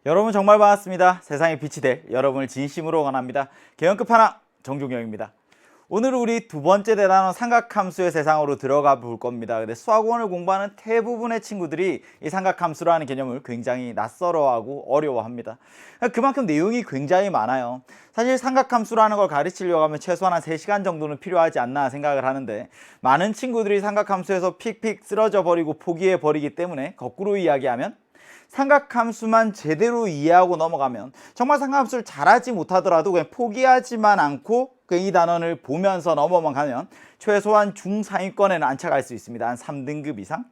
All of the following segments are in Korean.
여러분 정말 반갑습니다. 세상의 빛이 될 여러분을 진심으로 원합니다. 개연급 하나 정종영입니다. 오늘 우리 두 번째 대단원 삼각함수의 세상으로 들어가 볼 겁니다. 근데 수학원을 공부하는 대부분의 친구들이 이 삼각함수라는 개념을 굉장히 낯설어하고 어려워합니다. 그만큼 내용이 굉장히 많아요. 사실 삼각함수라는 걸 가르치려고 하면 최소한 한 3시간 정도는 필요하지 않나 생각을 하는데, 많은 친구들이 삼각함수에서 픽픽 쓰러져 버리고 포기해 버리기 때문에 거꾸로 이야기하면 삼각함수만 제대로 이해하고 넘어가면 정말 삼각함수를 잘하지 못하더라도 그냥 포기하지만 않고 이 단원을 보면서 넘어만 가면 최소한 중상위권에는 안착할 수 있습니다. 한 3등급 이상.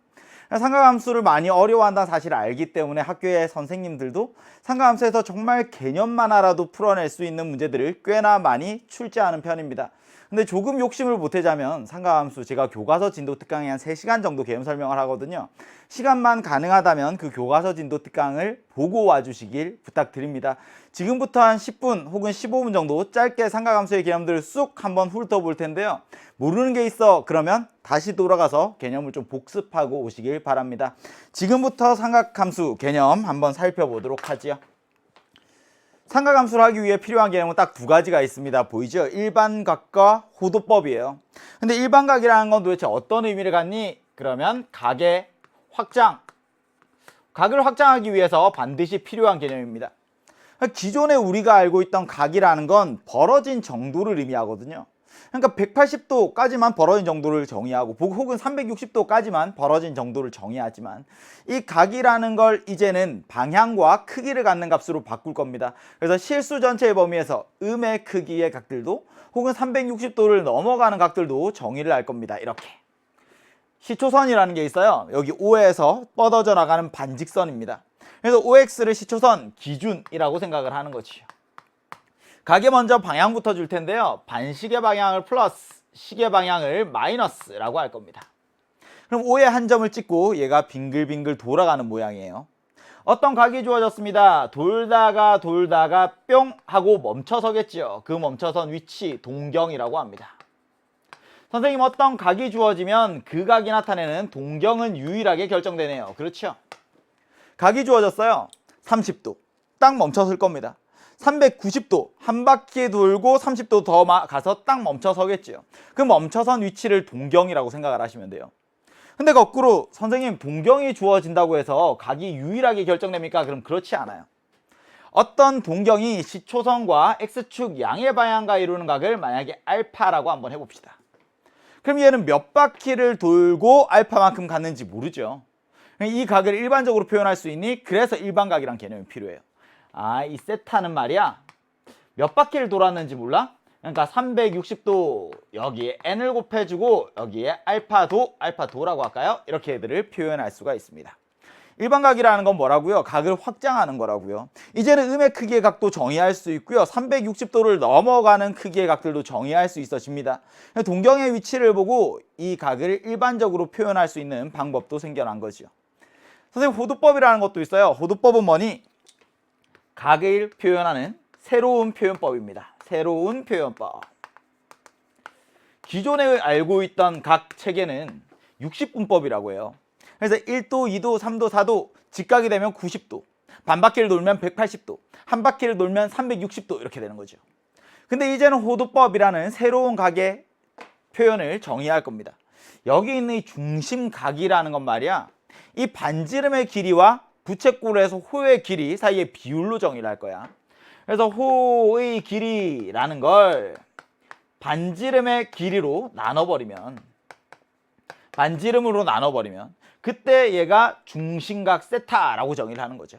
삼각함수를 많이 어려워한다는 사실을 알기 때문에 학교의 선생님들도 삼각함수에서 정말 개념만 알아도 풀어낼 수 있는 문제들을 꽤나 많이 출제하는 편입니다. 근데 조금 욕심을 보태자면 삼각함수 제가 교과서 진도 특강에 한 3시간 정도 개념 설명을 하거든요. 시간만 가능하다면 그 교과서 진도 특강을 보고 와주시길 부탁드립니다. 지금부터 한 10분 혹은 15분 정도 짧게 삼각함수의 개념들을 쑥 한번 훑어볼 텐데요. 모르는 게 있어 그러면 다시 돌아가서 개념을 좀 복습하고 오시길 바랍니다. 지금부터 삼각함수 개념 한번 살펴보도록 하지요. 삼각함수를 하기 위해 필요한 개념은 딱 두 가지가 있습니다. 보이죠? 일반각과 호도법이에요. 근데 일반각이라는 건 도대체 어떤 의미를 갖니? 그러면 각의 확장. 각을 확장하기 위해서 반드시 필요한 개념입니다. 기존에 우리가 알고 있던 각이라는 건 벌어진 정도를 의미하거든요. 그러니까 180도까지만 벌어진 정도를 정의하고 혹은 360도까지만 벌어진 정도를 정의하지만, 이 각이라는 걸 이제는 방향과 크기를 갖는 값으로 바꿀 겁니다. 그래서 실수 전체의 범위에서 음의 크기의 각들도 혹은 360도를 넘어가는 각들도 정의를 할 겁니다. 이렇게 시초선이라는 게 있어요. 여기 O에서 뻗어져 나가는 반직선입니다. 그래서 OX를 시초선 기준이라고 생각을 하는 거지요. 각에 먼저 방향부터 줄 텐데요. 반시계 방향을 플러스, 시계 방향을 마이너스라고 할 겁니다. 그럼 O에 한 점을 찍고 얘가 빙글빙글 돌아가는 모양이에요. 어떤 각이 주어졌습니다. 돌다가 뿅 하고 멈춰서겠죠. 그 멈춰선 위치 동경이라고 합니다. 선생님, 어떤 각이 주어지면 그 각이 나타내는 동경은 유일하게 결정되네요. 그렇죠? 각이 주어졌어요. 30도. 딱 멈춰설 겁니다. 390도 한 바퀴 돌고 30도 더 가서 딱 멈춰서겠죠. 그 멈춰선 위치를 동경이라고 생각을 하시면 돼요. 근데 거꾸로 선생님, 동경이 주어진다고 해서 각이 유일하게 결정됩니까? 그럼 그렇지 않아요. 어떤 동경이 시초선과 X축 양의 방향과 이루는 각을 만약에 알파라고 한번 해봅시다. 그럼 얘는 몇 바퀴를 돌고 알파만큼 갔는지 모르죠. 이 각을 일반적으로 표현할 수 있니? 그래서 일반각이란 개념이 필요해요. 이 세타는 말이야, 몇 바퀴를 돌았는지 몰라? 그러니까 360도 여기에 n을 곱해주고 여기에 알파도라고 할까요? 이렇게 애들을 표현할 수가 있습니다. 일반각이라는 건 뭐라고요? 각을 확장하는 거라고요. 이제는 음의 크기의 각도 정의할 수 있고요. 360도를 넘어가는 크기의 각들도 정의할 수 있어집니다. 동경의 위치를 보고 이 각을 일반적으로 표현할 수 있는 방법도 생겨난 거죠. 선생님, 호도법이라는 것도 있어요. 호도법은 뭐니? 각을 표현하는 새로운 표현법입니다. 새로운 표현법. 기존에 알고 있던 각 체계는 60분법이라고 해요. 그래서 1도, 2도, 3도, 4도, 직각이 되면 90도, 반바퀴를 돌면 180도, 한 바퀴를 돌면 360도 이렇게 되는 거죠. 근데 이제는 호도법이라는 새로운 각의 표현을 정의할 겁니다. 여기 있는 이 중심각이라는 건 말이야, 이 반지름의 길이와 부채꼴에서 호의 길이 사이의 비율로 정의를 할 거야. 그래서 호의 길이라는 걸 반지름의 길이로 나눠버리면, 반지름으로 나눠버리면 그때 얘가 중심각 세타라고 정의를 하는 거죠.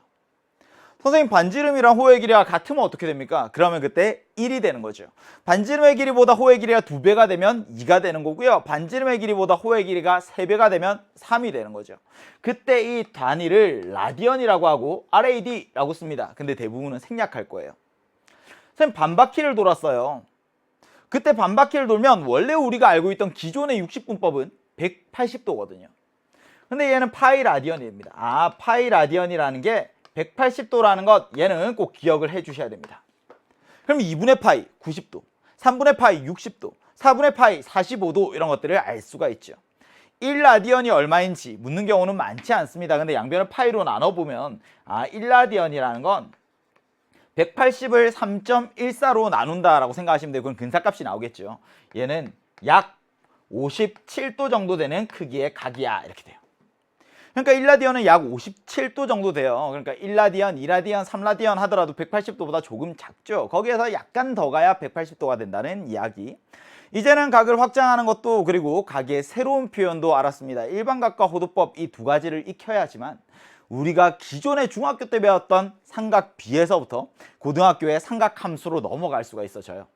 선생님, 반지름이랑 호의 길이가 같으면 어떻게 됩니까? 그러면 그때 1이 되는 거죠. 반지름의 길이보다 호의 길이가 2배가 되면 2가 되는 거고요. 반지름의 길이보다 호의 길이가 3배가 되면 3이 되는 거죠. 그때 이 단위를 라디언이라고 하고 RAD라고 씁니다. 근데 대부분은 생략할 거예요. 선생님, 반바퀴를 돌았어요. 그때 반바퀴를 돌면 원래 우리가 알고 있던 기존의 60분법은 180도거든요. 근데 얘는 파이 라디언입니다. 파이 라디언이라는 게 180도라는 것, 얘는 꼭 기억을 해 주셔야 됩니다. 그럼 2분의 파이 90도, 3분의 파이 60도, 4분의 파이 45도 이런 것들을 알 수가 있죠. 1라디언이 얼마인지 묻는 경우는 많지 않습니다. 근데 양변을 파이로 나눠보면 1라디언이라는 건 180을 3.14로 나눈다라고 생각하시면 되고, 그럼 근사값이 나오겠죠. 얘는 약 57도 정도 되는 크기의 각이야, 이렇게 돼요. 그러니까 1라디언은 약 57도 정도 돼요. 그러니까 1라디언, 2라디언, 3라디언 하더라도 180도보다 조금 작죠. 거기에서 약간 더 가야 180도가 된다는 이야기. 이제는 각을 확장하는 것도, 그리고 각의 새로운 표현도 알았습니다. 일반각과 호도법 이 두 가지를 익혀야지만 우리가 기존에 중학교 때 배웠던 삼각비에서부터 고등학교의 삼각함수로 넘어갈 수가 있어져요.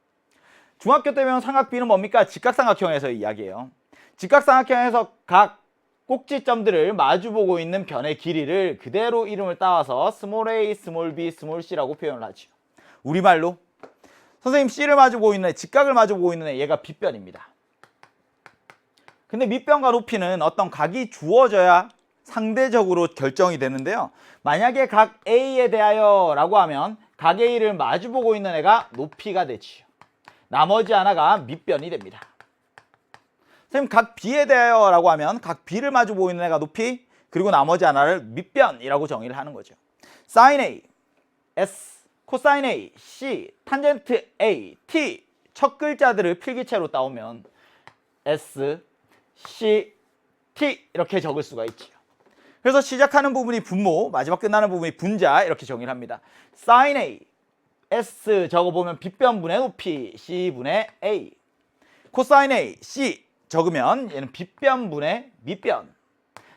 중학교 때 배운 삼각비는 뭡니까? 직각삼각형에서의 이야기예요. 직각삼각형에서 각 꼭지점들을 마주보고 있는 변의 길이를 그대로 이름을 따와서 스몰 a, 스몰 b, 스몰 c라고 표현을 하죠. 우리말로 선생님 C를 마주보고 있는 애, 직각을 마주보고 있는 애, 얘가 빗변입니다. 근데 밑변과 높이는 어떤 각이 주어져야 상대적으로 결정이 되는데요. 만약에 각 A에 대하여 라고 하면 각 A를 마주보고 있는 애가 높이가 되지요. 나머지 하나가 밑변이 됩니다. 선생님 각 B에 대하여 라고 하면 각 B를 마주보고 있는 애가 높이, 그리고 나머지 하나를 밑변이라고 정의를 하는 거죠. sin A, S, 코사인 A, C, 탄젠트 A, T 첫 글자들을 필기체로 따오면 S, C, T 이렇게 적을 수가 있죠. 그래서 시작하는 부분이 분모, 마지막 끝나는 부분이 분자, 이렇게 정의를 합니다. sin A, S 적어보면 빗변분의 높이, C분의 A. 코사인 A, C 적으면 얘는 빗변분의 밑변.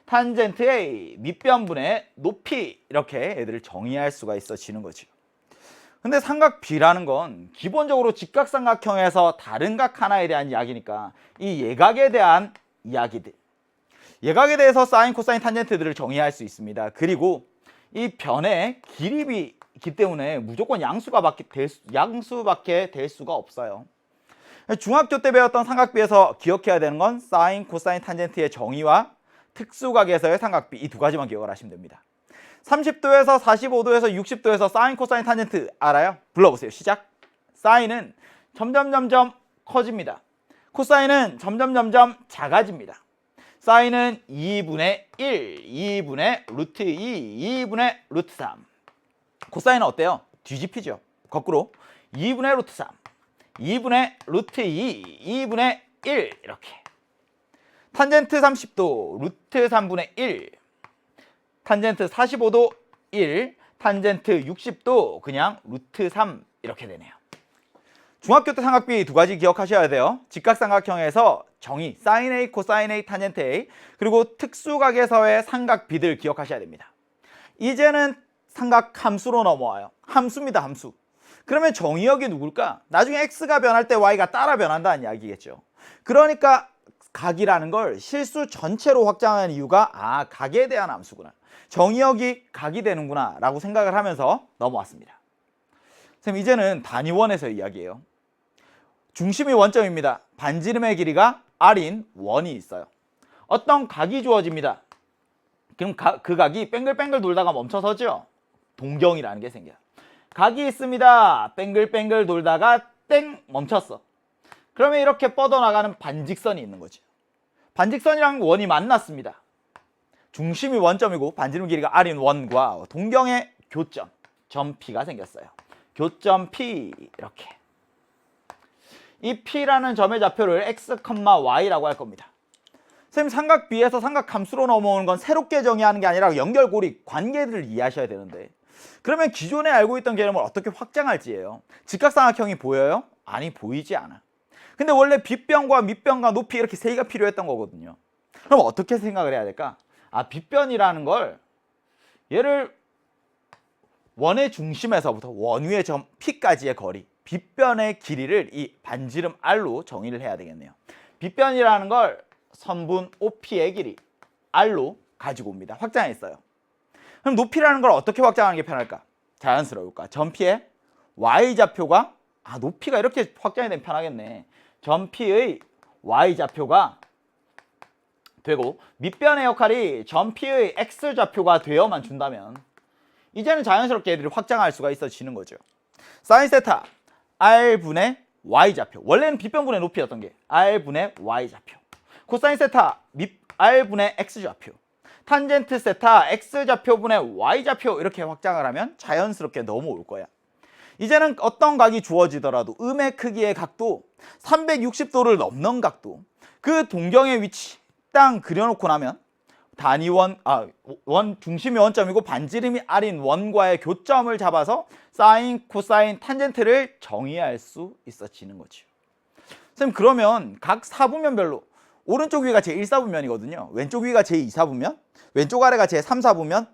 탄젠트 A, 밑변분의 높이, 이렇게 애들을 정의할 수가 있어지는 거죠. 근데 삼각 B라는 건 기본적으로 직각삼각형에서 다른 각 하나에 대한 이야기니까 이 예각에 대한 이야기들, 예각에 대해서 사인, 코사인, 탄젠트들을 정의할 수 있습니다. 그리고 이 변의 길이이기 때문에 무조건 양수밖에 될 수가 없어요. 중학교 때 배웠던 삼각비에서 기억해야 되는 건 사인, 코사인, 탄젠트의 정의와 특수각에서의 삼각비, 이 두 가지만 기억을 하시면 됩니다. 30도에서 45도에서 60도에서 사인, 코사인, 탄젠트 알아요? 불러보세요. 시작. 사인은 점점 커집니다. 코사인은 점점 작아집니다. 사인은 2분의 1, 2분의 루트 2, 2분의 루트 3. 코사인은 어때요? 뒤집히죠. 거꾸로 2분의 루트 3, 2분의 루트 2, 2분의 1 이렇게. 탄젠트 30도 루트 3분의 1, 탄젠트 45도 1, 탄젠트 60도 그냥 루트 3 이렇게 되네요. 중학교 때 삼각비 두 가지 기억하셔야 돼요. 직각삼각형에서 정의, 사인 A, 코사인 A, 탄젠트 A, 그리고 특수각에서의 삼각비들 기억하셔야 됩니다. 이제는 삼각함수로 넘어와요. 함수입니다, 함수. 그러면 정의역이 누굴까? 나중에 x가 변할 때 y가 따라 변한다는 이야기겠죠. 그러니까 각이라는 걸 실수 전체로 확장한 이유가 각에 대한 함수구나, 정의역이 각이 되는구나 라고 생각을 하면서 넘어왔습니다. 선생님 이제는 단위원에서 이야기해요. 중심이 원점입니다. 반지름의 길이가 r인 원이 있어요. 어떤 각이 주어집니다. 그럼 그 각이 뱅글뱅글 돌다가 멈춰서죠. 동경이라는 게 생겨요. 각이 있습니다. 뱅글뱅글 돌다가 땡 멈췄어. 그러면 이렇게 뻗어나가는 반직선이 있는 거죠. 반직선이랑 원이 만났습니다. 중심이 원점이고 반지름 길이가 r인 원과 동경의 교점, 점 P가 생겼어요. 교점 P 이렇게. 이 P라는 점의 좌표를 x, y라고 할 겁니다. 선생님 삼각 B에서 삼각함수로 넘어오는 건 새롭게 정의하는 게 아니라 연결고리, 관계들을 이해하셔야 되는데, 그러면 기존에 알고 있던 개념을 어떻게 확장할지예요. 직각삼각형이 보여요? 아니, 보이지 않아. 근데 원래 빗변과 밑변과 높이 이렇게 세 개가 필요했던 거거든요. 그럼 어떻게 생각을 해야 될까? 빗변이라는 걸 얘를 원의 중심에서부터 원 위의 점 P까지의 거리, 빗변의 길이를 이 반지름 R로 정의를 해야 되겠네요. 빗변이라는 걸 선분 OP의 길이 R로 가지고 옵니다. 확장했어요. 그럼 높이라는 걸 어떻게 확장하는 게 편할까? 자연스러울까? 점 P의 Y좌표가 높이가 이렇게 확장이 되면 편하겠네. 점 P의 Y좌표가 되고 밑변의 역할이 점 P의 X좌표가 되어만 준다면 이제는 자연스럽게 애들이 확장할 수가 있어지는 거죠. 사인 세타 R분의 Y좌표, 원래는 빗변분의 높이였던 게 R분의 Y좌표. 코사인 세타 R분의 X좌표, 탄젠트 세타 X좌표분의 Y좌표 이렇게 확장을 하면 자연스럽게 넘어올 거야. 이제는 어떤 각이 주어지더라도 음의 크기의 각도, 360도를 넘는 각도, 그 동경의 위치 딱 그려놓고 나면 원 중심이 원점이고 반지름이 R인 원과의 교점을 잡아서 사인, 코사인, 탄젠트를 정의할 수 있어지는 거죠. 선생님, 그러면 각 사분면별로 오른쪽 위가 제1사분면이거든요. 왼쪽 위가 제2사분면, 왼쪽 아래가 제3사분면,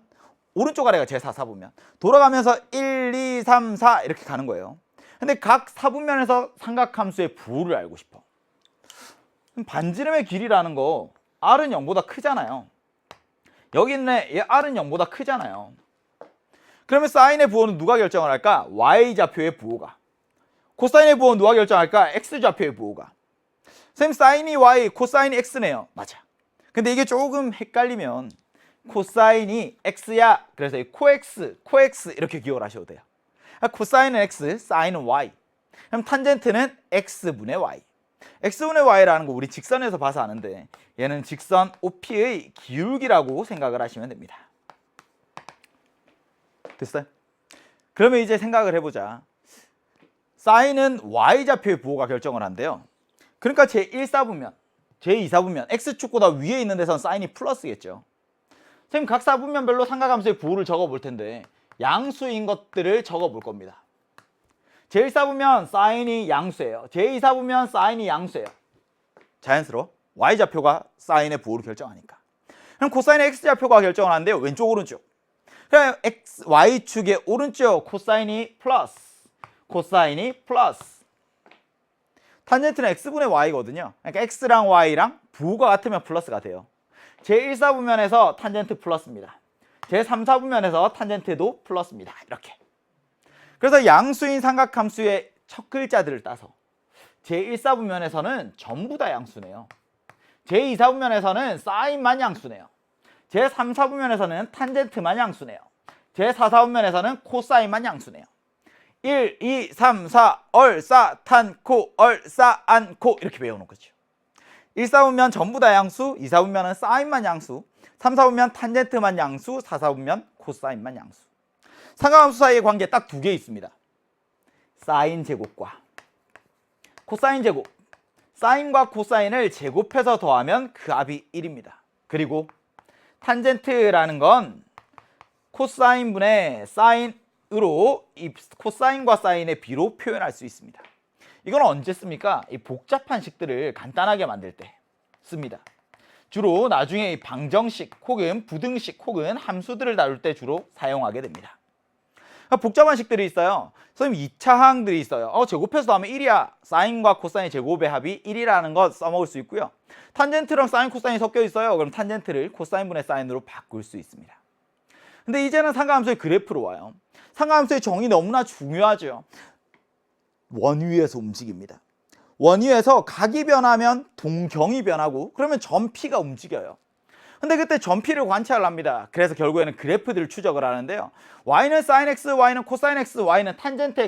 오른쪽 아래가 제4사분면. 돌아가면서 1, 2, 3, 4 이렇게 가는 거예요. 근데 각 사분면에서 삼각함수의 부호를 알고 싶어. 반지름의 길이라는 거 R은 0보다 크잖아요. 여기 있는 얘 R은 0보다 크잖아요. 그러면 사인의 부호는 누가 결정을 할까? Y좌표의 부호가. 코사인의 부호는 누가 결정할까? X좌표의 부호가. 선생님, 사인이 Y, 코사인이 X네요. 맞아. 근데 이게 조금 헷갈리면 코사인이 X야. 그래서 코X 이렇게 기억을 하셔도 돼요. 코사인은 X, 사인은 Y. 그럼 탄젠트는 X분의 Y. X분의 Y라는 거 우리 직선에서 봐서 아는데 얘는 직선 OP의 기울기라고 생각을 하시면 됩니다. 됐어요? 그러면 이제 생각을 해보자. 사인은 Y좌표의 부호가 결정을 한대요. 그러니까 제1사분면, 제2사분면 X축보다 위에 있는 데선 사인이 플러스겠죠. 선생님, 각 사분면별로 삼각함수의 부호를 적어볼 텐데 양수인 것들을 적어볼 겁니다. 제1사분면 사인이 양수예요. 제2사분면 사인이 양수예요. 자연스러워. Y좌표가 사인의 부호를 결정하니까. 그럼 코사인의 X좌표가 결정을 하는데요. 왼쪽 오른쪽. 그럼 Y축의 오른쪽 코사인이 플러스, 코사인이 플러스. 탄젠트는 X분의 Y거든요. 그러니까 X랑 Y랑 부호가 같으면 플러스가 돼요. 제1사분면에서 탄젠트 플러스입니다. 제3사분면에서 탄젠트도 플러스입니다. 이렇게. 그래서 양수인 삼각함수의 첫 글자들을 따서 제1사분면에서는 전부 다 양수네요. 제2사분면에서는 사인만 양수네요. 제3사분면에서는 탄젠트만 양수네요. 제4사분면에서는 코사인만 양수네요. 1, 2, 3, 4, 얼, 싸, 탄, 코, 얼, 싸, 안, 코 이렇게 배워놓은 거죠. 1사분면 전부 다 양수, 2사분면은 사인만 양수, 3사분면 탄젠트만 양수, 4사분면 코사인만 양수. 삼각함수 사이의 관계 딱 두 개 있습니다. 사인 제곱과 코사인 제곱. 사인과 코사인을 제곱해서 더하면 그 합이 1입니다. 그리고 탄젠트라는 건 코사인분의 사인으로 이 코사인과 사인의 비로 표현할 수 있습니다. 이건 언제 씁니까? 이 복잡한 식들을 간단하게 만들 때 씁니다. 주로 나중에 이 방정식 혹은 부등식 혹은 함수들을 다룰 때 주로 사용하게 됩니다. 복잡한 식들이 있어요. 선생님, 2차 항들이 있어요. 제곱해서 하면 1이야. 사인과 코사인 제곱의 합이 1이라는 거 써먹을 수 있고요. 탄젠트랑 사인, 코사인이 섞여 있어요. 그럼 탄젠트를 코사인분의 사인으로 바꿀 수 있습니다. 근데 이제는 삼각함수의 그래프로 와요. 삼각함수의 정의 너무나 중요하죠. 원위에서 움직입니다. 원위에서 각이 변하면 동경이 변하고 그러면 점P가 움직여요. 근데 그때 점P를 관찰을 합니다. 그래서 결국에는 그래프들을 추적을 하는데요. Y는 sin X, Y는 코사인 X, Y는 탄젠트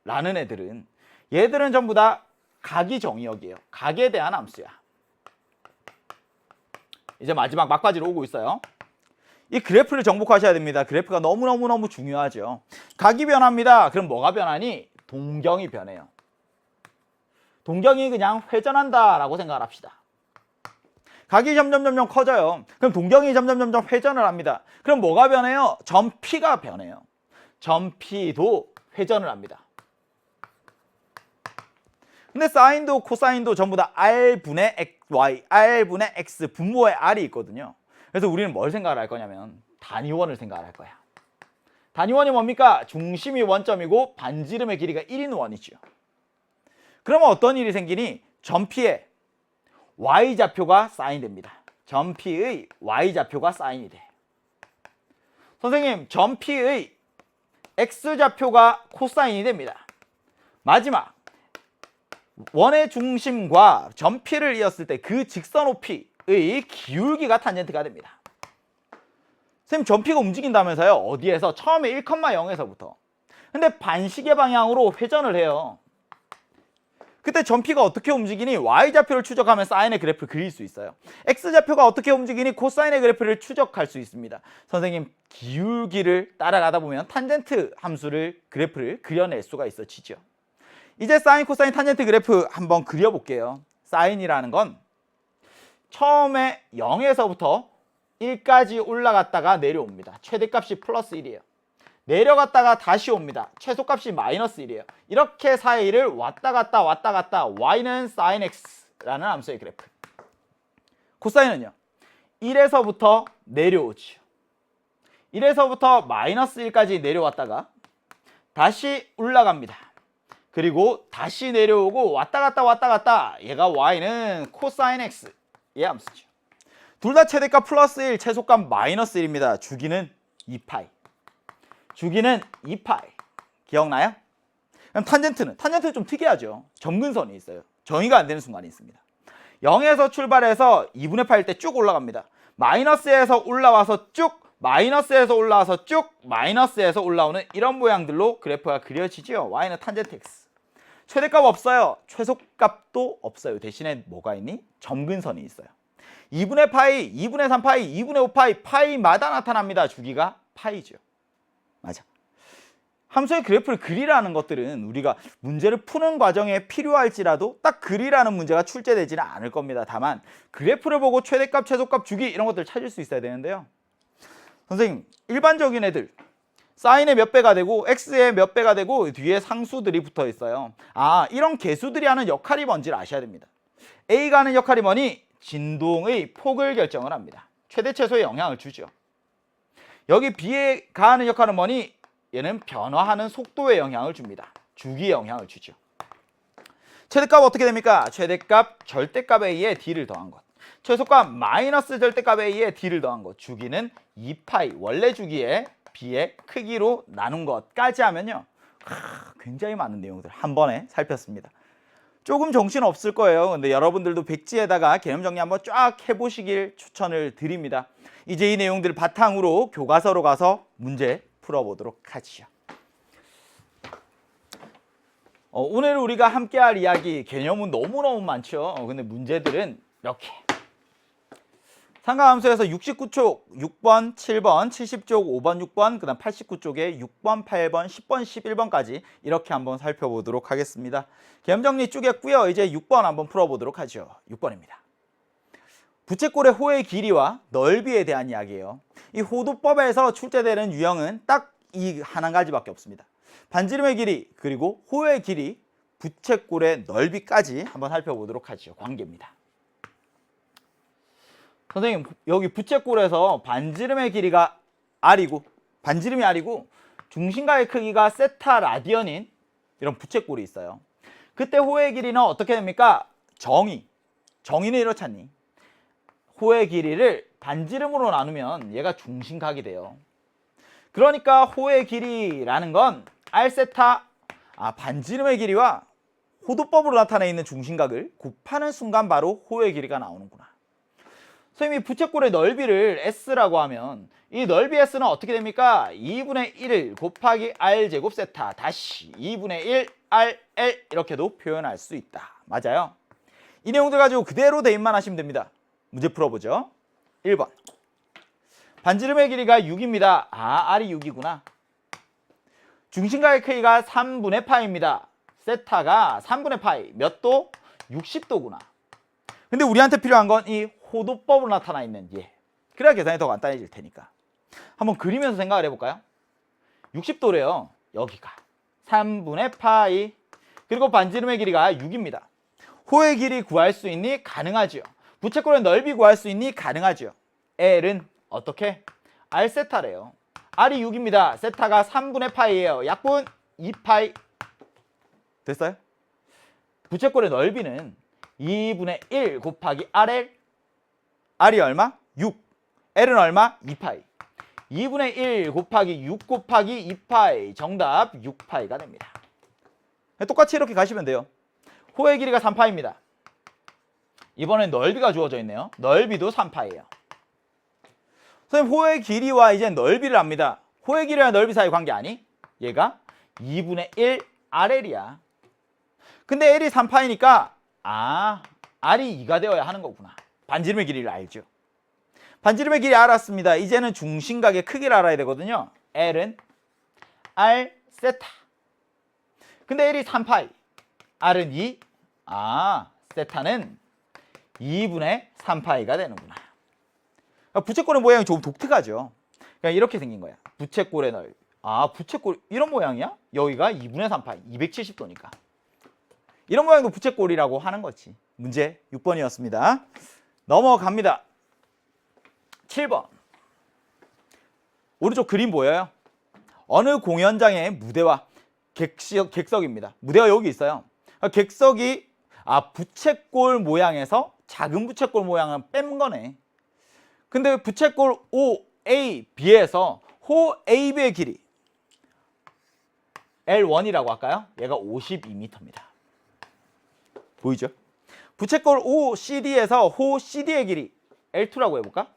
X라는 얘들은 전부 다 각이 정의역이에요. 각에 대한 함수야. 이제 마지막 막바지로 오고 있어요. 이 그래프를 정복하셔야 됩니다. 그래프가 너무너무 중요하죠. 각이 변합니다. 그럼 뭐가 변하니? 동경이 변해요. 동경이 그냥 회전한다라고 생각을 합시다. 각이 점점 커져요. 그럼 동경이 점점 회전을 합니다. 그럼 뭐가 변해요? 점P가 변해요. 점P도 회전을 합니다. 근데 사인도 코사인도 전부 다 R분의 Y, R분의 X 분모에 R이 있거든요. 그래서 우리는 뭘 생각을 할 거냐면 단위원을 생각을 할 거야. 단위원이 뭡니까? 중심이 원점이고 반지름의 길이가 1인 원이죠. 그러면 어떤 일이 생기니? 점P의 Y좌표가 사인이 됩니다. 점P의 Y좌표가 사인이 돼. 선생님, 점P의 X좌표가 코사인이 됩니다. 마지막, 원의 중심과 점P를 이었을 때 그 직선 OP의 기울기가 탄젠트가 됩니다. 선생님, 점P가 움직인다면서요? 어디에서? 처음에 1,0에서부터. 근데 반시계 방향으로 회전을 해요. 그때 전피가 어떻게 움직이니 y좌표를 추적하면 사인의 그래프를 그릴 수 있어요. x좌표가 어떻게 움직이니 코사인의 그래프를 추적할 수 있습니다. 선생님, 기울기를 따라가다 보면 탄젠트 함수를 그래프를 그려낼 수가 있어지죠. 이제 사인, 코사인, 탄젠트 그래프 한번 그려볼게요. 사인이라는 건 처음에 0에서부터 1까지 올라갔다가 내려옵니다. 최대값이 플러스 1이에요. 내려갔다가 다시 옵니다. 최소값이 마이너스 1이에요. 이렇게 사이를 왔다 갔다 y는 sin x라는 함수의 그래프. 코사인은요. 1에서부터 내려오지요. 1에서부터 마이너스 1까지 내려왔다가 다시 올라갑니다. 그리고 다시 내려오고 왔다 갔다 얘가 y는 코사인 x 의 함수죠. 둘 다 최대값 플러스 1, 최소값 마이너스 1입니다. 주기는 2파이. 주기는 2파이. 기억나요? 그럼 탄젠트는 좀 특이하죠. 점근선이 있어요. 정의가 안 되는 순간이 있습니다. 0에서 출발해서 2분의 파일 때 쭉 올라갑니다. 마이너스에서 올라와서 쭉, 마이너스에서 올라와서 쭉, 마이너스에서 올라오는 이런 모양들로 그래프가 그려지죠. y는 탄젠트 x. 최대값 없어요. 최소값도 없어요. 대신에 뭐가 있니? 점근선이 있어요. 2분의 파이, 2분의 3파이, 2분의 5파이, 파이마다 나타납니다. 주기가 파이죠. 맞아. 함수의 그래프를 그리라는 것들은 우리가 문제를 푸는 과정에 필요할지라도 딱 그리라는 문제가 출제되지는 않을 겁니다. 다만 그래프를 보고 최대값, 최소값, 주기 이런 것들을 찾을 수 있어야 되는데요. 선생님, 일반적인 애들 사인의 몇 배가 되고 x의 몇 배가 되고 뒤에 상수들이 붙어 있어요. 이런 개수들이 하는 역할이 뭔지를 아셔야 됩니다. a가 하는 역할이 뭐니? 진동의 폭을 결정을 합니다. 최대 최소에 영향을 주죠. 여기 b가 하는 역할은 뭐니? 얘는 변화하는 속도에 영향을 줍니다. 주기에 영향을 주죠. 최대값 어떻게 됩니까? 최대값 절대값 a에 d를 더한 것. 최소값 마이너스 절대값 a에 d를 더한 것. 주기는 2파이 원래 주기에 b의 크기로 나눈 것까지 하면요. 굉장히 많은 내용들 한 번에 살폈습니다. 조금 정신 없을 거예요. 근데 여러분들도 백지에다가 개념 정리 한번 쫙 해보시길 추천을 드립니다. 이제 이 내용들을 바탕으로 교과서로 가서 문제 풀어보도록 하죠. 오늘 우리가 함께할 이야기 개념은 너무너무 많죠. 근데 문제들은 이렇게 삼각함수에서 69쪽 6번, 7번, 70쪽 5번, 6번, 그 다음 89쪽에 6번, 8번, 10번, 11번까지 이렇게 한번 살펴보도록 하겠습니다. 개념 정리 쭉 했고요. 이제 6번 한번 풀어보도록 하죠. 6번입니다. 부채꼴의 호의 길이와 넓이에 대한 이야기예요. 이 호도법에서 출제되는 유형은 딱 이 한 가지밖에 없습니다. 반지름의 길이 그리고 호의 길이, 부채꼴의 넓이까지 한번 살펴보도록 하죠. 관계입니다. 선생님, 여기 부채꼴에서 반지름의 길이가 r이고 반지름이 r이고 중심각의 크기가 세타 라디언인 이런 부채꼴이 있어요. 그때 호의 길이는 어떻게 됩니까? 정의는 이렇잖니. 호의 길이를 반지름으로 나누면 얘가 중심각이 돼요. 그러니까 호의 길이라는 건 r세타 반지름의 길이와 호도법으로 나타내 있는 중심각을 곱하는 순간 바로 호의 길이가 나오는구나. 선생님이 부채꼴의 넓이를 s라고 하면 이 넓이 s는 어떻게 됩니까? 2분의 1 곱하기 r제곱 세타 다시 2분의 1 rl 이렇게도 표현할 수 있다. 맞아요. 이 내용들 가지고 그대로 대입만 하시면 됩니다. 문제 풀어보죠. 1번. 반지름의 길이가 6입니다. r이 6이구나. 중심각의 크기가 3분의 파이입니다. 세타가 3분의 파이. 몇 도? 60도구나. 근데 우리한테 필요한 건 이 호도법으로 나타나 있는 얘. 그래야 계산이 더 간단해질 테니까. 한번 그리면서 생각을 해볼까요? 60도래요. 여기가. 3분의 파이. 그리고 반지름의 길이가 6입니다. 호의 길이 구할 수 있니? 가능하죠. 부채꼴의 넓이 구할 수 있니? 가능하죠. L은 어떻게? r세타래요. r이 6입니다. 세타가 3분의 파이예요. 약분 2파이. 됐어요? 부채꼴의 넓이는 2분의 1 곱하기 rl. r이 얼마? 6. l은 얼마? 2파이. 2분의 1 곱하기 6 곱하기 2파이. 정답 6파이가 됩니다. 똑같이 이렇게 가시면 돼요. 호의 길이가 3파입니다. 이번엔 넓이가 주어져 있네요. 넓이도 3파이예요. 선생님, 호의 길이와 이제 넓이를 압니다. 호의 길이와 넓이 사이 관계 아니? 얘가 2분의 1 rl이야. 근데 L이 3파이니까 R이 2가 되어야 하는 거구나. 반지름의 길이를 알죠. 반지름의 길이 알았습니다. 이제는 중심각의 크기를 알아야 되거든요. L은 R 세타. 근데 L이 3파이, R은 2. 세타는 2분의 3파이가 되는구나. 부채꼴의 모양이 조금 독특하죠. 그냥 이렇게 생긴 거야. 부채꼴의 넓이. 부채꼴 이런 모양이야? 여기가 2분의 3파이, 270도니까. 이런 모양도 부채꼴이라고 하는 거지. 문제 6번이었습니다. 넘어갑니다. 7번. 오른쪽 그림 보여요? 어느 공연장의 무대와 객석입니다. 무대가 여기 있어요. 객석이 부채꼴 모양에서 작은 부채꼴 모양을 뺀 거네. 근데 부채꼴 OAB에서 호 AB의 길이 L1이라고 할까요? 얘가 52m입니다. 보이죠? 부채꼴 OCD에서 호 CD의 길이 L2라고 해볼까?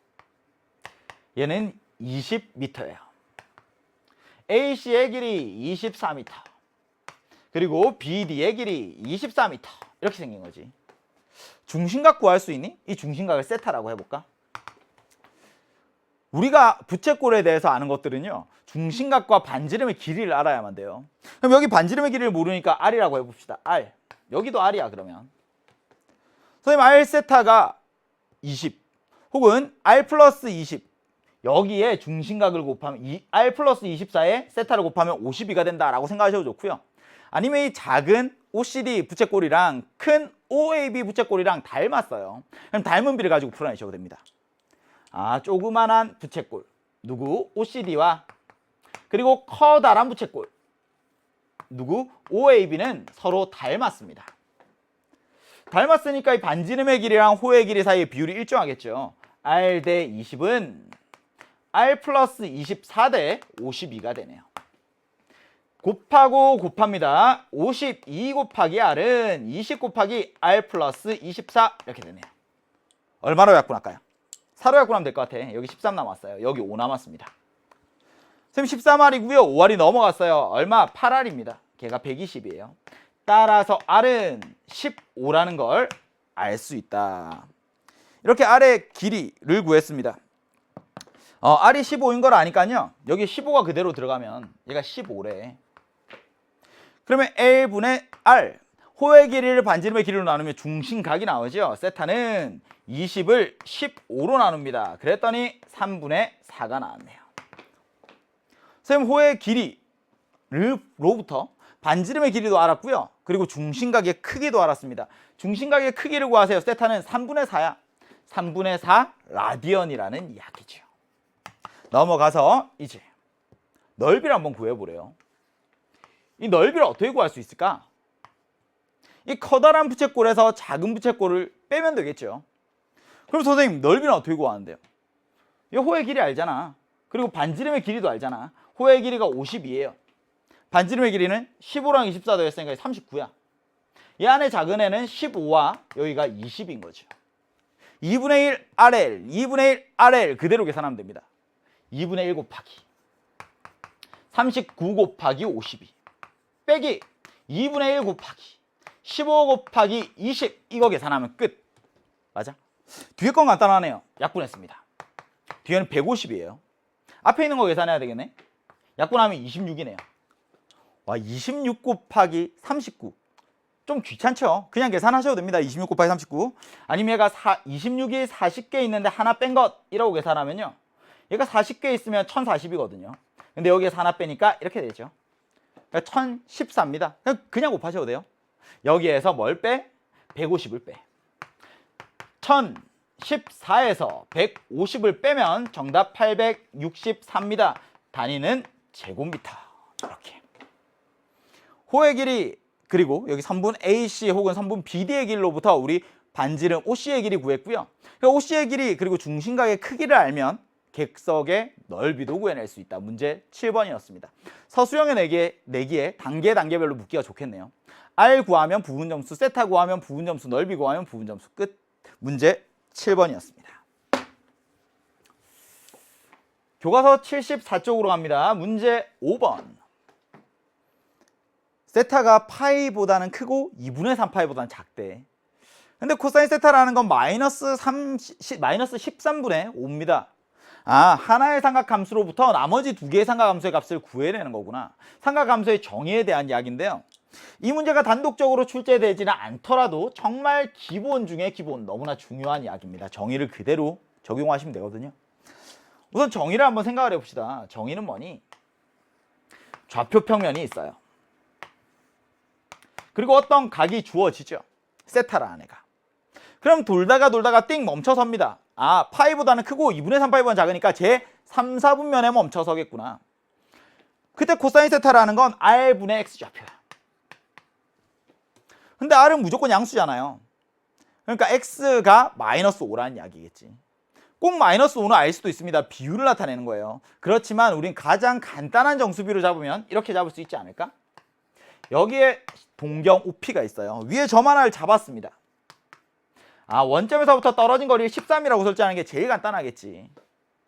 얘는 20m예요. AC의 길이 24m. 그리고 BD의 길이 24m. 이렇게 생긴 거지. 중심각 구할 수 있니? 이 중심각을 세타라고 해볼까? 우리가 부채꼴에 대해서 아는 것들은요, 중심각과 반지름의 길이를 알아야만 돼요. 그럼 여기 반지름의 길이를 모르니까 R이라고 해봅시다. R. 여기도 R이야, 그러면. 선생님, R 세타가 20 혹은 R 플러스 20. 여기에 중심각을 곱하면 R 플러스 24에 세타를 곱하면 52가 된다라고 생각하셔도 좋고요. 아니면 이 작은 OCD 부채꼴이랑 큰 OAB 부채꼴이랑 닮았어요. 그럼 닮은 비를 가지고 풀어내셔도 됩니다. 조그만한 부채꼴 누구? OCD와 그리고 커다란 부채꼴 누구? OAB는 서로 닮았습니다. 닮았으니까 이 반지름의 길이랑 호의 길이 사이의 비율이 일정하겠죠. R 대 20은 R 플러스 24 대 52가 되네요. 곱하고 곱합니다. 52 곱하기 R은 20 곱하기 R 플러스 24 이렇게 되네요. 얼마로 약분할까요? 4로 약분하면 될 것 같아. 여기 13 남았어요. 여기 5 남았습니다. 선생님 13R이고요. 5R이 넘어갔어요. 얼마? 8R입니다. 걔가 120이에요. 따라서 R은 15라는 걸 알 수 있다. 이렇게 R의 길이를 구했습니다. R이 15인 걸 아니까요. 여기 15가 그대로 들어가면 얘가 15래. 그러면 L분의 R. 호의 길이를 반지름의 길이로 나누면 중심각이 나오죠. 세타는 20을 15로 나눕니다. 그랬더니 3분의 4가 나왔네요. 선생님 호의 길이로부터 반지름의 길이도 알았고요. 그리고 중심각의 크기도 알았습니다. 중심각의 크기를 구하세요. 세타는 3분의 4야. 3분의 4 라디언이라는 이야기죠. 넘어가서 이제 넓이를 한번 구해보래요. 이 넓이를 어떻게 구할 수 있을까? 이 커다란 부채꼴에서 작은 부채꼴을 빼면 되겠죠. 그럼 선생님 넓이는 어떻게 구하는데요? 이 호의 길이 알잖아. 그리고 반지름의 길이도 알잖아. 호의 길이가 52예요. 반지름의 길이는 15랑 24 더했으니까 39야. 이 안에 작은 애는 15와 여기가 20인 거죠. 2분의 1 RL, 2분의 1 RL 그대로 계산하면 됩니다. 2분의 1 곱하기 39 곱하기 52 빼기 2분의 1 곱하기 15 곱하기 20 이거 계산하면 끝. 맞아? 뒤에 건 간단하네요. 약분했습니다. 뒤에는 150이에요. 앞에 있는 거 계산해야 되겠네. 약분하면 26이네요. 와, 26 곱하기 39 좀 귀찮죠? 그냥 계산하셔도 됩니다. 26 곱하기 39 아니면 얘가 26이 40개 있는데 하나 뺀 것이라고 계산하면요, 얘가 40개 있으면 1040이거든요 근데 여기에서 하나 빼니까 이렇게 되죠. 그러니까 1014입니다. 그냥 곱하셔도 돼요. 여기에서 뭘 빼? 150을 빼. 1014에서 150을 빼면 정답 863입니다. 단위는 제곱미터. 이렇게. 호의 길이 그리고 여기 선분 AC 혹은 선분 BD의 길로부터 우리 반지름 OC의 길이 구했고요. OC의 길이 그리고 중심각의 크기를 알면 객석의 넓이도 구해낼 수 있다. 문제 7번이었습니다. 서술형의 내기에 단계별로 묻기가 좋겠네요. R 구하면 부분 점수, 세타 구하면 부분 점수, 넓이 구하면 부분 점수. 끝. 문제 7번이었습니다. 교과서 74쪽으로 갑니다. 문제 5번. 세타가 파이보다는 크고 2분의 3 파이보다는 작대. 근데 코사인 세타라는 건 마이너스 13분의 5입니다. 아, 하나의 삼각함수로부터 나머지 두 개의 삼각함수의 값을 구해내는 거구나. 삼각함수의 정의에 대한 이야기인데요. 이 문제가 단독적으로 출제되지는 않더라도 정말 기본 중에 기본, 너무나 중요한 이야기입니다. 정의를 그대로 적용하시면 되거든요. 우선 정의를 한번 생각을 해봅시다. 정의는 뭐니? 좌표 평면이 있어요. 그리고 어떤 각이 주어지죠. 세타라는 애가. 그럼 돌다가 띵 멈춰섭니다. 아, 파이보다는 크고 2분의 3 파이보다는 작으니까 제 3, 4분면에 멈춰서겠구나. 그때 코사인 세타라는 건 R분의 X 좌표야. 근데 R은 무조건 양수잖아요. 그러니까 X가 마이너스 5라는 이야기겠지. 꼭 마이너스 5는 알 수도 있습니다. 비율을 나타내는 거예요. 그렇지만 우린 가장 간단한 정수비로 잡으면 이렇게 잡을 수 있지 않을까? 여기에 동경 OP가 있어요. 위에 점 하나를 잡았습니다. 아, 원점에서부터 떨어진 거리를 13이라고 설정하는 게 제일 간단하겠지.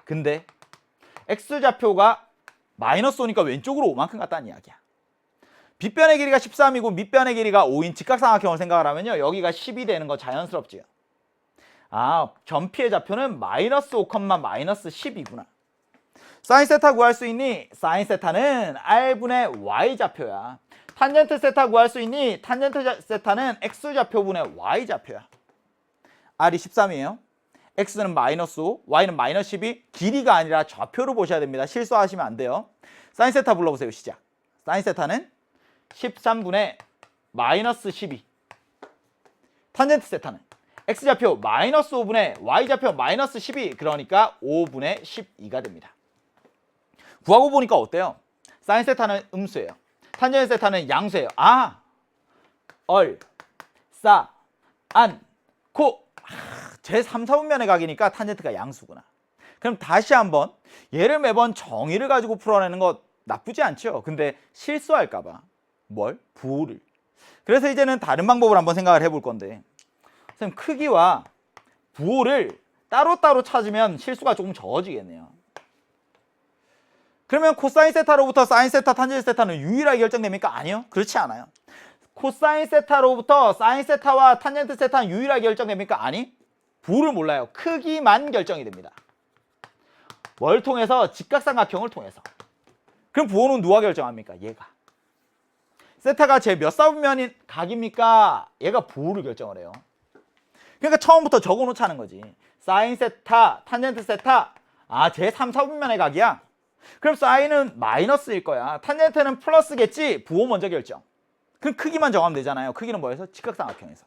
근데 X좌표가 마이너스 5니까 왼쪽으로 5만큼 갔다는 이야기야. 빗변의 길이가 13이고 밑변의 길이가 5인 직각삼각형을 생각을 하면요. 여기가 10이 되는 거 자연스럽지요. 아, 점피의 좌표는 마이너스 5, 마이너스 10이구나. 사인 세타 구할 수 있니? 사인 세타는 R분의 Y 좌표야. 탄젠트 세타 구할 수 있니? 탄젠트 세타는 X 좌표분의 Y 좌표야. R이 13이에요. X는 마이너스 5, Y는 마이너스 12. 길이가 아니라 좌표로 보셔야 됩니다. 실수하시면 안 돼요. 사인 세타 불러보세요. 시작. 사인 세타는 13분의 마이너스 12. 탄젠트 세타는 X좌표 마이너스 5분의 Y좌표 마이너스 12. 그러니까 5분의 12가 됩니다. 구하고 보니까 어때요? 사인 세타는 음수예요. 탄젠트 세타는 양수예요. 아, 얼, 싸, 안, 코. 제 3, 4분면의 각이니까 탄젠트가 양수구나. 그럼 다시 한번 얘를 매번 정의를 가지고 풀어내는 것 나쁘지 않죠? 근데 실수할까봐 뭘? 부호를. 그래서 이제는 다른 방법을 한번 생각을 해볼 건데, 선생님 크기와 부호를 따로따로 찾으면 실수가 조금 적어지겠네요. 그러면 코사인 세타로부터 사인 세타, 탄젠트 세타는 유일하게 결정됩니까? 아니요. 그렇지 않아요. 코사인 세타로부터 사인 세타와 탄젠트 세타는 유일하게 결정됩니까? 아니. 부호를 몰라요. 크기만 결정이 됩니다. 뭘 통해서? 직각삼각형을 통해서. 그럼 부호는 누가 결정합니까? 얘가. 세타가 제 몇 사분면인 각입니까? 얘가 부호를 결정을 해요. 그러니까 처음부터 적어놓자는 거지. 사인 세타, 탄젠트 세타. 아, 제 3, 4분면의 각이야? 그럼 사인은 마이너스일 거야. 탄젠트는 플러스겠지? 부호 먼저 결정. 그럼 크기만 정하면 되잖아요. 크기는 뭐에서? 직각삼각형에서.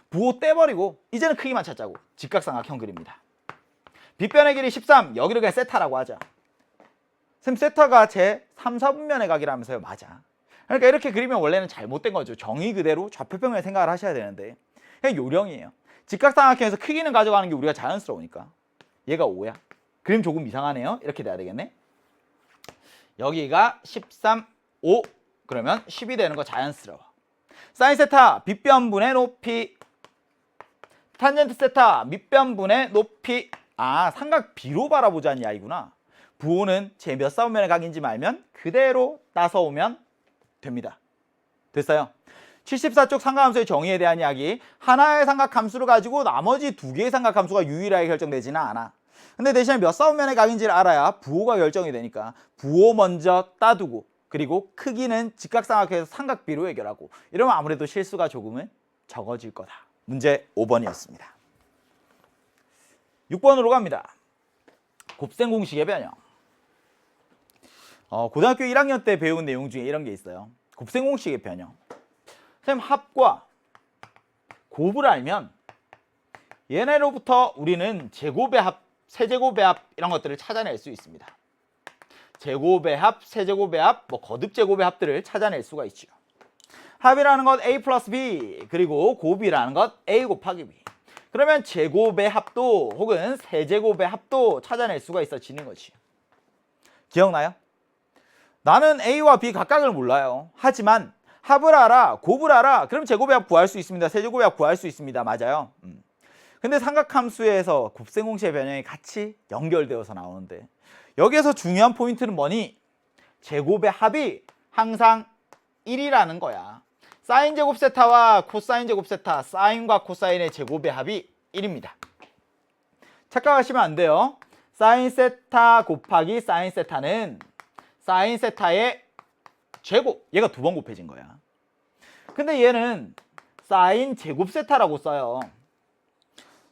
부호 떼버리고 이제는 크기만 찾자고. 직각삼각형 그립니다. 빗변의 길이 13. 여기를 그냥 세타라고 하자. 쌤 세타가 제 3, 4분면의 각이라면서요. 맞아. 그러니까 이렇게 그리면 원래는 잘못된 거죠. 정의 그대로 좌표평면 생각을 하셔야 되는데 그냥 요령이에요. 직각삼각형에서 크기는 가져가는 게 우리가 자연스러우니까. 얘가 5야. 그림 조금 이상하네요. 이렇게 돼야 되겠네. 여기가 13, 5. 그러면 10이 되는 거 자연스러워. 사인 세타 빗변분의 높이, 탄젠트 세타 밑변분의 높이. 아, 삼각 B로 바라보자는 이야기구나. 부호는 제 몇 사분면의 각인지 말면 그대로 따서 오면 됩니다. 됐어요? 74쪽 삼각함수의 정의에 대한 이야기. 하나의 삼각함수를 가지고 나머지 두 개의 삼각함수가 유일하게 결정되지는 않아. 근데 대신에 몇 사분면의 각인지를 알아야 부호가 결정이 되니까 부호 먼저 따두고, 그리고 크기는 직각삼각형에서 삼각 B로 해결하고, 이러면 아무래도 실수가 조금은 적어질 거다. 문제 5번이었습니다. 6번으로 갑니다. 곱셈 공식의 변형. 고등학교 1학년 때 배운 내용 중에 이런 게 있어요. 곱셈 공식의 변형. 선생님, 합과 곱을 알면 얘네로부터 우리는 제곱의 합, 세제곱의 합 이런 것들을 찾아낼 수 있습니다. 제곱의 합, 세제곱의 합, 거듭 제곱의 합들을 찾아낼 수가 있죠. 합이라는 것 a 플러스 b, 그리고 곱이라는 것 a 곱하기 b. 그러면 제곱의 합도 혹은 세제곱의 합도 찾아낼 수가 있어지는 것이요. 기억나요? 나는 a와 b 각각을 몰라요. 하지만 합을 알아, 곱을 알아. 그럼 제곱의 합 구할 수 있습니다. 세제곱의 합 구할 수 있습니다. 맞아요. 근데 삼각함수에서 곱셈 공식의 변형이 같이 연결되어서 나오는데, 여기에서 중요한 포인트는 뭐니? 제곱의 합이 항상 1이라는 거야. 사인 제곱 세타와 코사인 제곱 세타, 사인과 코사인의 제곱의 합이 1입니다. 착각하시면 안 돼요. 사인 세타 곱하기 사인 세타는 사인 세타의 제곱, 얘가 두 번 곱해진 거야. 근데 얘는 사인 제곱 세타라고 써요.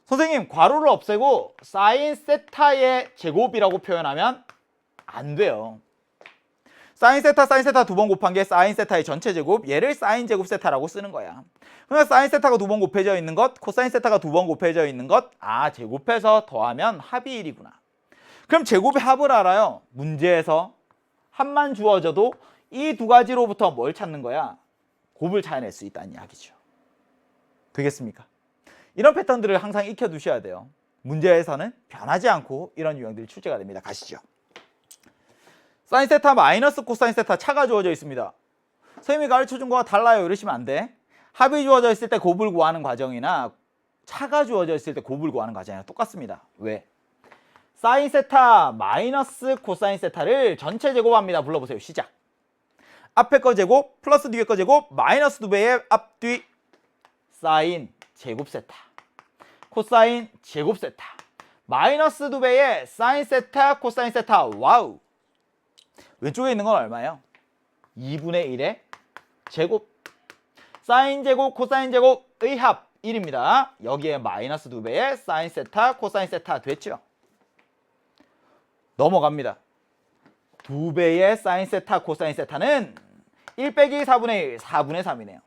선생님, 괄호를 없애고 사인 세타의 제곱이라고 표현하면 안 돼요. 사인 세타 두 번 곱한 게 사인 세타의 전체 제곱, 얘를 사인 제곱 세타라고 쓰는 거야. 그러니까 사인 세타가 두 번 곱해져 있는 것, 코사인 세타가 두 번 곱해져 있는 것, 제곱해서 더하면 합이 1이구나. 그럼 제곱의 합을 알아요. 문제에서 합만 주어져도 이 두 가지로부터 뭘 찾는 거야? 곱을 찾아낼 수 있다는 이야기죠. 되겠습니까? 이런 패턴들을 항상 익혀두셔야 돼요. 문제에서는 변하지 않고 이런 유형들이 출제가 됩니다. 가시죠. 사인 세타 마이너스 코사인 세타 차가 주어져 있습니다. 선생님이 가르쳐준 거와 달라요 이러시면 안 돼. 합이 주어져 있을 때 곱을 구하는 과정이나 차가 주어져 있을 때 곱을 구하는 과정이랑 똑같습니다. 왜? 사인 세타 마이너스 코사인 세타를 전체 제곱합니다. 불러보세요. 시작. 앞에 거 제곱 플러스 뒤에 거 제곱 마이너스 2배의 앞뒤 사인 제곱 세타 코사인 제곱 세타 마이너스 2배의 사인 세타 코사인 세타. 와우. 왼쪽에 있는 건 얼마예요? 2분의 1의 제곱. 사인 제곱 코사인 제곱의 합 1입니다. 여기에 마이너스 2배의 사인 세타 코사인 세타 됐죠? 넘어갑니다. 2배의 사인 세타 코사인 세타는 1 빼기 4분의 1, 4분의 3이네요.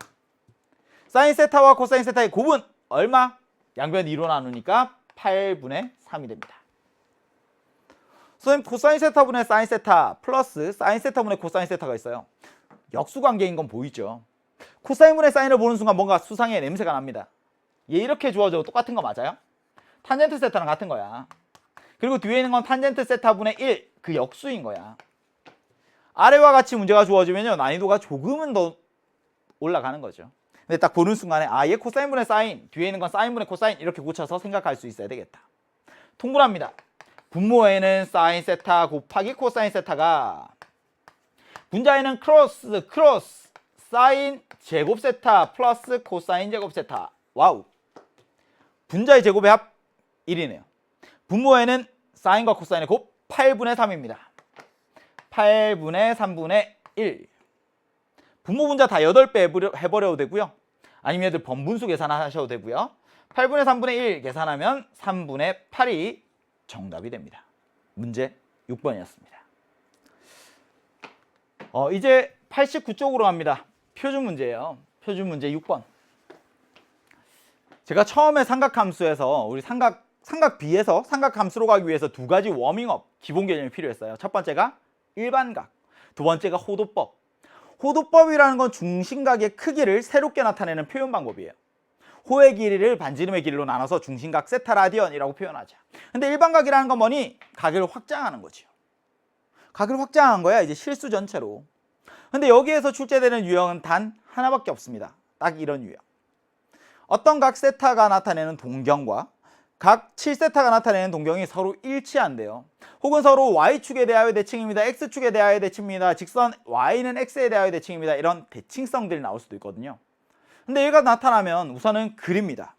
사인 세타와 코사인 세타의 곱은 얼마? 양변 2로 나누니까 8분의 3이 됩니다. 선생님, 코사인 세타분의 사인 세타 플러스 사인 세타분의 코사인 세타가 있어요. 역수관계인 건 보이죠? 코사인분의 사인을 보는 순간 뭔가 수상의 냄새가 납니다. 얘 이렇게 주어져도 똑같은 거 맞아요? 탄젠트 세타랑 같은 거야. 그리고 뒤에 있는 건 탄젠트 세타분의 1, 그 역수인 거야. 아래와 같이 문제가 주어지면요, 난이도가 조금은 더 올라가는 거죠. 근데 딱 보는 순간에 얘 코사인분의 사인, 뒤에 있는 건 사인분의 코사인 이렇게 고쳐서 생각할 수 있어야 되겠다. 통분합니다. 분모에는 사인 세타 곱하기 코사인 세타가 분자에는 크로스 사인 제곱 세타 플러스 코사인 제곱 세타. 와우. 분자의 제곱의 합 1이네요. 분모에는 사인과 코사인의 곱 8분의 3입니다. 8분의 3분의 1. 분모 분자 다 8배 해버려도 되고요. 아니면 얘들 번분수 계산하셔도 되고요. 8분의 3분의 1 계산하면 3분의 8이 정답이 됩니다. 문제 6번이었습니다. 이제 89쪽으로 갑니다. 표준 문제예요. 표준 문제 6번. 제가 처음에 삼각함수에서 우리 삼각비에서 삼각함수로 가기 위해서 두 가지 워밍업 기본 개념이 필요했어요. 첫 번째가 일반각, 두 번째가 호도법. 호도법이라는 건 중심각의 크기를 새롭게 나타내는 표현 방법이에요. 호의 길이를 반지름의 길이로 나눠서 중심각 세타 라디언이라고 표현하자. 근데 일반각이라는 건 뭐니? 각을 확장하는 거죠. 각을 확장한 거야, 이제 실수 전체로. 근데 여기에서 출제되는 유형은 단 하나밖에 없습니다. 딱 이런 유형. 어떤 각 세타가 나타내는 동경과 각 7세타가 나타내는 동경이 서로 일치한대요. 혹은 서로 y축에 대하여 대칭입니다. x축에 대하여 대칭입니다. 직선 y는 x에 대하여 대칭입니다. 이런 대칭성들이 나올 수도 있거든요. 근데 얘가 나타나면 우선은 그립니다.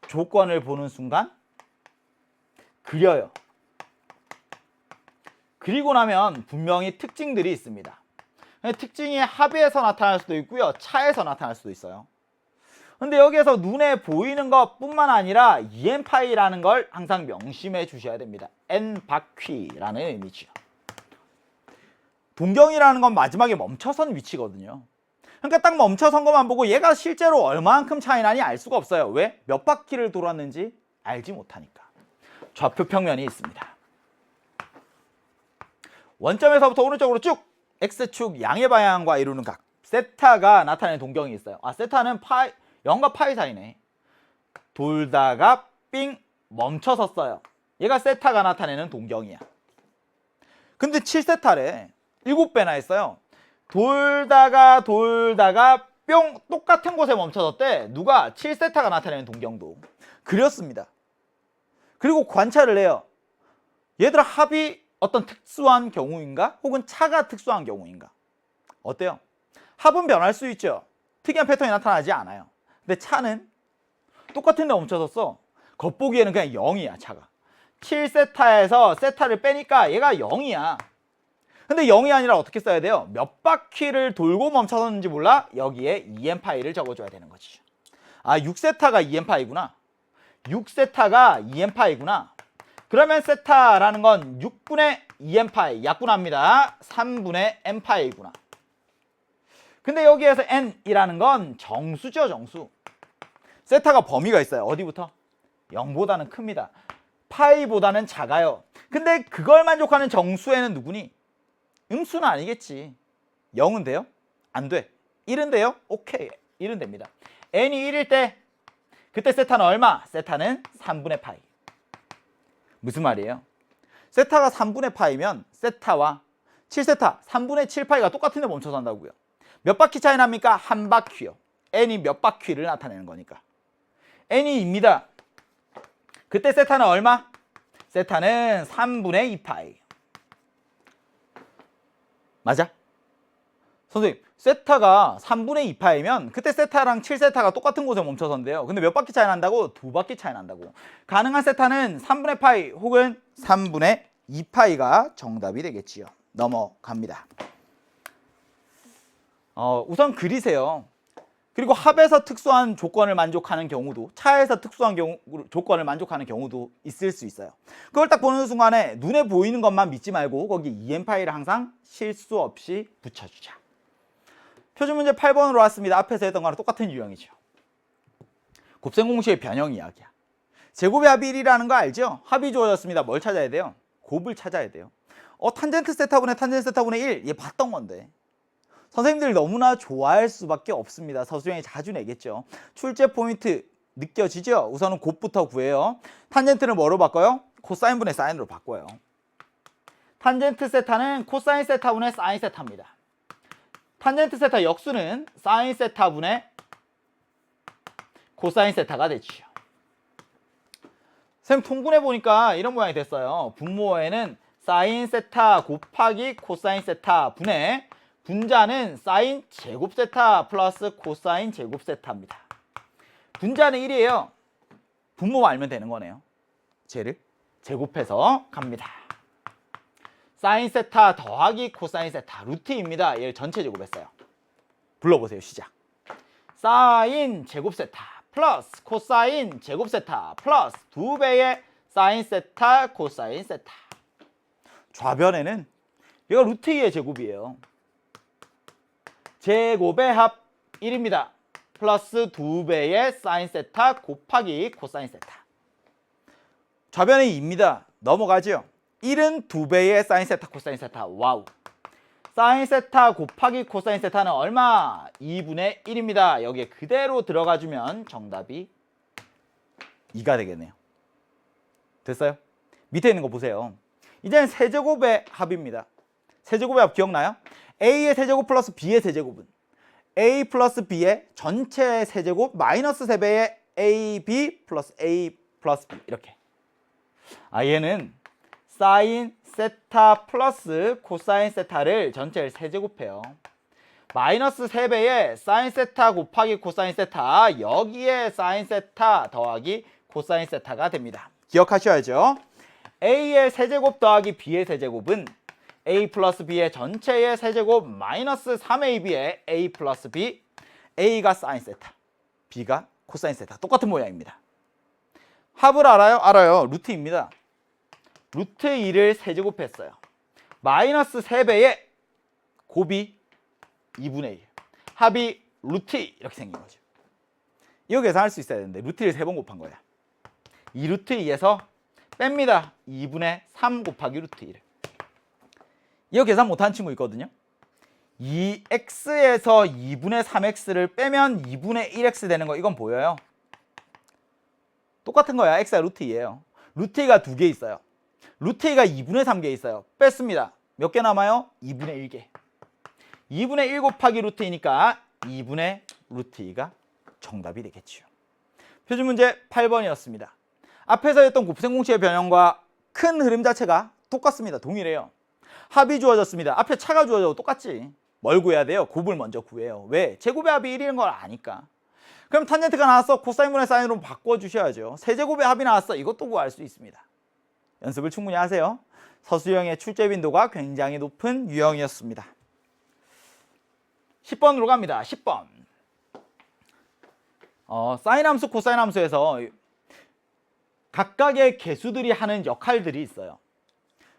조건을 보는 순간 그려요. 그리고 나면 분명히 특징들이 있습니다. 특징이 합에서 나타날 수도 있고요. 차에서 나타날 수도 있어요. 근데 여기에서 눈에 보이는 것뿐만 아니라 EN파이라는 걸 항상 명심해 주셔야 됩니다. N바퀴라는 의미죠. 동경이라는 건 마지막에 멈춰선 위치거든요. 그러니까 딱 멈춰선 것만 보고 얘가 실제로 얼마만큼 차이 나니 알 수가 없어요. 왜? 몇 바퀴를 돌았는지 알지 못하니까. 좌표 평면이 있습니다. 원점에서부터 오른쪽으로 쭉 X축 양의 방향과 이루는 각 세타가 나타내는 동경이 있어요. 세타는 0과 파이 사이네. 돌다가 삥 멈춰섰어요. 얘가 세타가 나타내는 동경이야. 근데 7세타래. 7배나 했어요. 돌다가 뿅 똑같은 곳에 멈춰섰대. 누가? 7세타가 나타내는 동경도 그렸습니다. 그리고 관찰을 해요. 얘들아 합이 어떤 특수한 경우인가? 혹은 차가 특수한 경우인가? 어때요? 합은 변할 수 있죠. 특이한 패턴이 나타나지 않아요. 근데 차는 똑같은 데 멈춰섰어. 겉보기에는 그냥 0이야, 차가. 7세타에서 세타를 빼니까 얘가 0이야. 근데 0이 아니라 어떻게 써야 돼요? 몇 바퀴를 돌고 멈춰섰는지 몰라? 여기에 EM파이를 적어줘야 되는 거지. 아, 6세타가 EM파이구나. 6세타가 EM파이구나. 그러면 세타라는 건 6분의 EM파이, 약분합니다. 3분의 M파이구나. 근데 여기에서 N이라는 건 정수죠, 정수. 세타가 범위가 있어요. 어디부터? 0보다는 큽니다. 파이보다는 작아요. 근데 그걸 만족하는 정수에는 누구니? 음수는 아니겠지. 0은 돼요? 안 돼. 1은 돼요? 오케이. 1은 됩니다. n이 1일 때 그때 세타는 얼마? 세타는 3분의 파이. 무슨 말이에요? 세타가 3분의 파이면 세타와 7세타 3분의 7파이가 똑같은 데 멈춰서 한다고요. 몇 바퀴 차이 납니까? 한 바퀴요. n이 몇 바퀴를 나타내는 거니까. n이 2입니다. 그때 세타는 얼마? 세타는 3분의 2파이. 맞아? 선생님, 세타가 3분의 2파이면 그때 세타랑 7세타가 똑같은 곳에 멈춰서인데요. 근데 몇 바퀴 차이 난다고? 2바퀴 차이 난다고. 가능한 세타는 3분의 파이 혹은 3분의 2파이가 정답이 되겠지요. 넘어갑니다. 우선 그리세요. 그리고 합에서 특수한 조건을 만족하는 경우도, 차에서 특수한 조건을 만족하는 경우도 있을 수 있어요. 그걸 딱 보는 순간에 눈에 보이는 것만 믿지 말고 거기 EM파이를 항상 실수 없이 붙여주자. 표준 문제 8번으로 왔습니다. 앞에서 했던 거랑 똑같은 유형이죠. 곱셈 공식의 변형 이야기야. 제곱의 합이 1이라는 거 알죠? 합이 주어졌습니다. 뭘 찾아야 돼요? 곱을 찾아야 돼요. 탄젠트 세타분의 탄젠트 세타분의 1. 얘 봤던 건데. 선생님들 너무나 좋아할 수밖에 없습니다. 서술형이 자주 내겠죠. 출제 포인트 느껴지죠? 우선은 곱부터 구해요. 탄젠트는 뭐로 바꿔요? 코사인분의 사인으로 바꿔요. 탄젠트 세타는 코사인 세타분의 사인 세타입니다. 탄젠트 세타 역수는 사인 세타분의 코사인 세타가 되죠. 선생님 통분해 보니까 이런 모양이 됐어요. 분모에는 사인 세타 곱하기 코사인 세타 분의 분자는 사인 제곱 세타 플러스 코사인 제곱 세타입니다. 분자는 1이에요. 분모만 알면 되는 거네요. 쟤를 제곱해서 갑니다. 사인 세타 더하기 코사인 세타 루트입니다. 얘를 전체 제곱했어요. 불러보세요. 시작. 사인 제곱 세타 플러스 코사인 제곱 세타 플러스 2배의 사인 세타 코사인 세타. 좌변에는 얘가 루트 2의 제곱이에요. 제곱의 합 1입니다. 플러스 2배의 사인 세타 곱하기 코사인 세타. 좌변에 2입니다. 넘어가죠. 1은 2배의 사인 세타 코사인 세타. 와우. 사인 세타 곱하기 코사인 세타는 얼마? 2분의 1입니다. 여기에 그대로 들어가주면 정답이 2가 되겠네요. 됐어요? 밑에 있는 거 보세요. 이제는 세제곱의 합입니다. 세제곱의 합 기억나요? A의 세제곱 플러스 B의 세제곱은 A 플러스 B의 전체 세제곱 마이너스 3배의 AB 플러스 A 플러스 B 이렇게. 얘는 사인 세타 플러스 코사인 세타를 전체를 세제곱해요. 마이너스 3배의 사인 세타 곱하기 코사인 세타, 여기에 사인 세타 더하기 코사인 세타가 됩니다. 기억하셔야죠. A의 세제곱 더하기 B의 세제곱은 A 플러스 B의 전체의 세제곱 마이너스 3AB의 A 플러스 B. A가 사인 세타, B가 코사인 세타. 똑같은 모양입니다. 합을 알아요? 알아요. 루트입니다. 루트 2를 세제곱했어요. 마이너스 3배의 곱이 2분의 1. 합이 루트 2 이렇게 생긴 거죠. 이거 계산할 수 있어야 되는데 루트 1을 3번 곱한 거야. 이 루트 2에서 뺍니다. 2분의 3 곱하기 루트 1을. 이거 계산 못하는 친구 있거든요. 2x에서 2분의 3x를 빼면 2분의 1x 되는 거 이건 보여요? 똑같은 거야. x가 루트 2예요. 루트 2가 2개 있어요. 루트 2가 2분의 3개 있어요. 뺐습니다. 몇 개 남아요? 2분의 1개. 2분의 1 곱하기 루트 2니까 2분의 루트 2가 정답이 되겠죠. 표준 문제 8번이었습니다. 앞에서 했던 곱셈 공식의 변형과 큰 흐름 자체가 똑같습니다. 동일해요. 합이 주어졌습니다. 앞에 차가 주어져도 똑같지. 뭘 구해야 돼요? 곱을 먼저 구해요. 왜? 제곱의 합이 1이는 걸 아니까. 그럼 탄젠트가 나왔어. 코사인분의 사인으로 바꿔주셔야죠. 세제곱의 합이 나왔어. 이것도 구할 수 있습니다. 연습을 충분히 하세요. 서수영의 출제 빈도가 굉장히 높은 유형이었습니다. 10번으로 갑니다. 10번. 사인 함수, 코사인 함수에서 각각의 개수들이 하는 역할들이 있어요.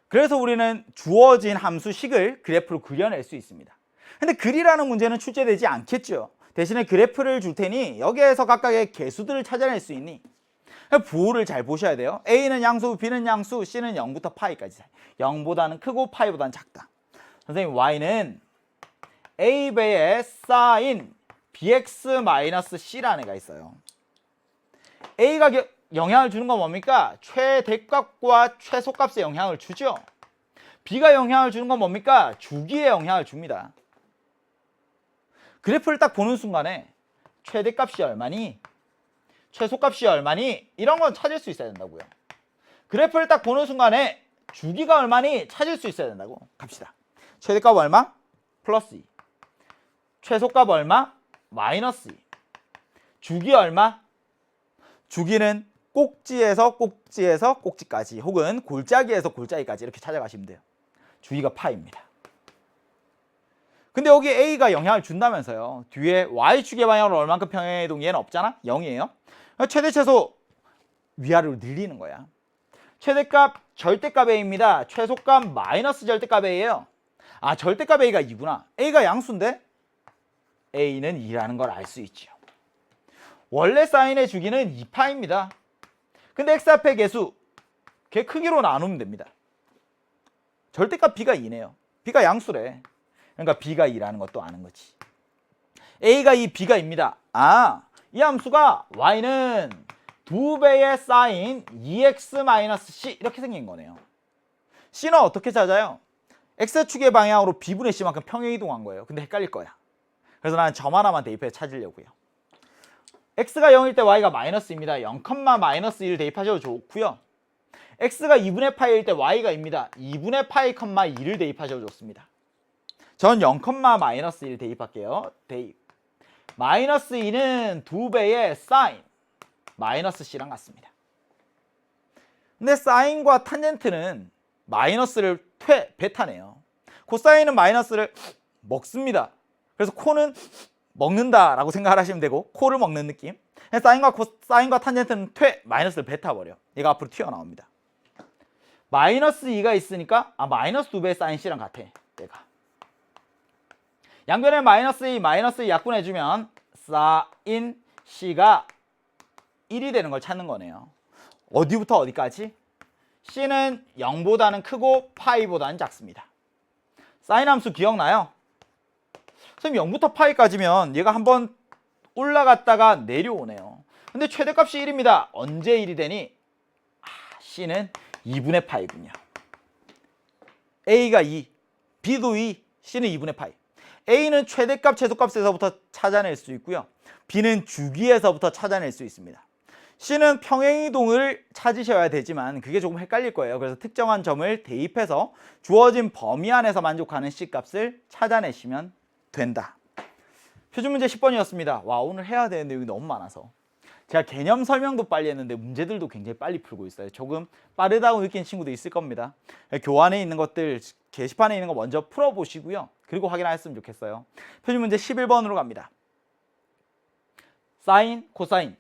그래서 우리는 주어진 함수식을 그래프로 그려낼 수 있습니다. 근데 글이라는 문제는 출제되지 않겠죠. 대신에 그래프를 줄 테니 여기에서 각각의 개수들을 찾아낼 수 있니? 부호를 잘 보셔야 돼요. A는 양수, B는 양수, C는 0부터 파이까지. 0보다는 크고 파이보다는 작다. 선생님, Y는 A배의 사인 bx-c라는 애가 있어요. A가 영향을 주는 건 뭡니까? 최대값과 최소값에 영향을 주죠. B가 영향을 주는 건 뭡니까? 주기에 영향을 줍니다. 그래프를 딱 보는 순간에 최대값이 얼마니? 최소값이 얼마니? 이런 건 찾을 수 있어야 된다고요. 그래프를 딱 보는 순간에 주기가 얼마니? 찾을 수 있어야 된다고. 갑시다. 최대값 얼마? 플러스 2. 최소값 얼마? 마이너스 2. 주기 얼마? 주기는 꼭지에서 꼭지에서 꼭지까지 혹은 골짜기에서 골짜기까지 이렇게 찾아가시면 돼요. 주기가 파입니다. 근데 여기 A가 영향을 준다면서요. 뒤에 Y축의 방향으로 얼만큼 평행이동 얘는 없잖아? 0이에요. 최대 최소 위아래로 늘리는 거야. 최대값 절대값 A입니다. 최소값 마이너스 절대값 A예요. 아, 절대값 A가 2구나. A가 양수인데 A는 2라는 걸 알 수 있죠. 원래 사인의 주기는 2파입니다. 근데 X 앞에 개수 걔 크기로 나누면 됩니다. 절대값 B가 2네요. B가 양수래. 그러니까 B가 2라는 것도 아는 거지. A가 2, B가 2입니다. 아, 이 함수가 Y는 2배의 사인 2x-c 이렇게 생긴 거네요. C는 어떻게 찾아요? X축의 방향으로 B분의 C만큼 평행이동한 거예요. 근데 헷갈릴 거야. 그래서 나는 점 하나만 대입해 찾으려고요. X가 0일 때 Y가 마이너스입니다. 0,-1 대입하셔도 좋고요. X가 2분의 파이일 때 Y가 2입니다. 2분의 파이, 2를 대입하셔도 좋습니다. 전 0,-1 대입할게요. 대입. 마이너스 2는 2배의 사인 마이너스 C랑 같습니다. 근데 사인과 탄젠트는 마이너스를 뱉어내요. 코사인은 마이너스를 먹습니다. 그래서 코는 먹는다라고 생각을 하시면 되고 코를 먹는 느낌. 사인과 탄젠트는 마이너스를 뱉어버려. 얘가 앞으로 튀어나옵니다. 마이너스 2가 있으니까 마이너스 2배의 사인 C랑 같아. 얘가. 양변에 마이너스 2 약분해주면 사인 C가 1이 되는 걸 찾는 거네요. 어디부터 어디까지? C는 0보다는 크고 파이보다는 작습니다. 사인 함수 기억나요? 선생님 0부터 파이까지면 얘가 한번 올라갔다가 내려오네요. 근데 최대값이 1입니다. 언제 1이 되니? C는 2분의 파이군요. A가 2, B도 2, C는 2분의 파이. A는 최대값, 최소값에서부터 찾아낼 수 있고요. B는 주기에서부터 찾아낼 수 있습니다. C는 평행이동을 찾으셔야 되지만 그게 조금 헷갈릴 거예요. 그래서 특정한 점을 대입해서 주어진 범위 안에서 만족하는 C값을 찾아내시면 된다. 표준문제 10번이었습니다. 와, 오늘 해야 되는 내용이 너무 많아서 제가 개념 설명도 빨리 했는데 문제들도 굉장히 빨리 풀고 있어요. 조금 빠르다고 느끼는 친구도 있을 겁니다. 교환에 있는 것들, 게시판에 있는 거 먼저 풀어보시고요. 그리고 확인하셨으면 좋겠어요. 표준문제 11번으로 갑니다. 사인, 코사인.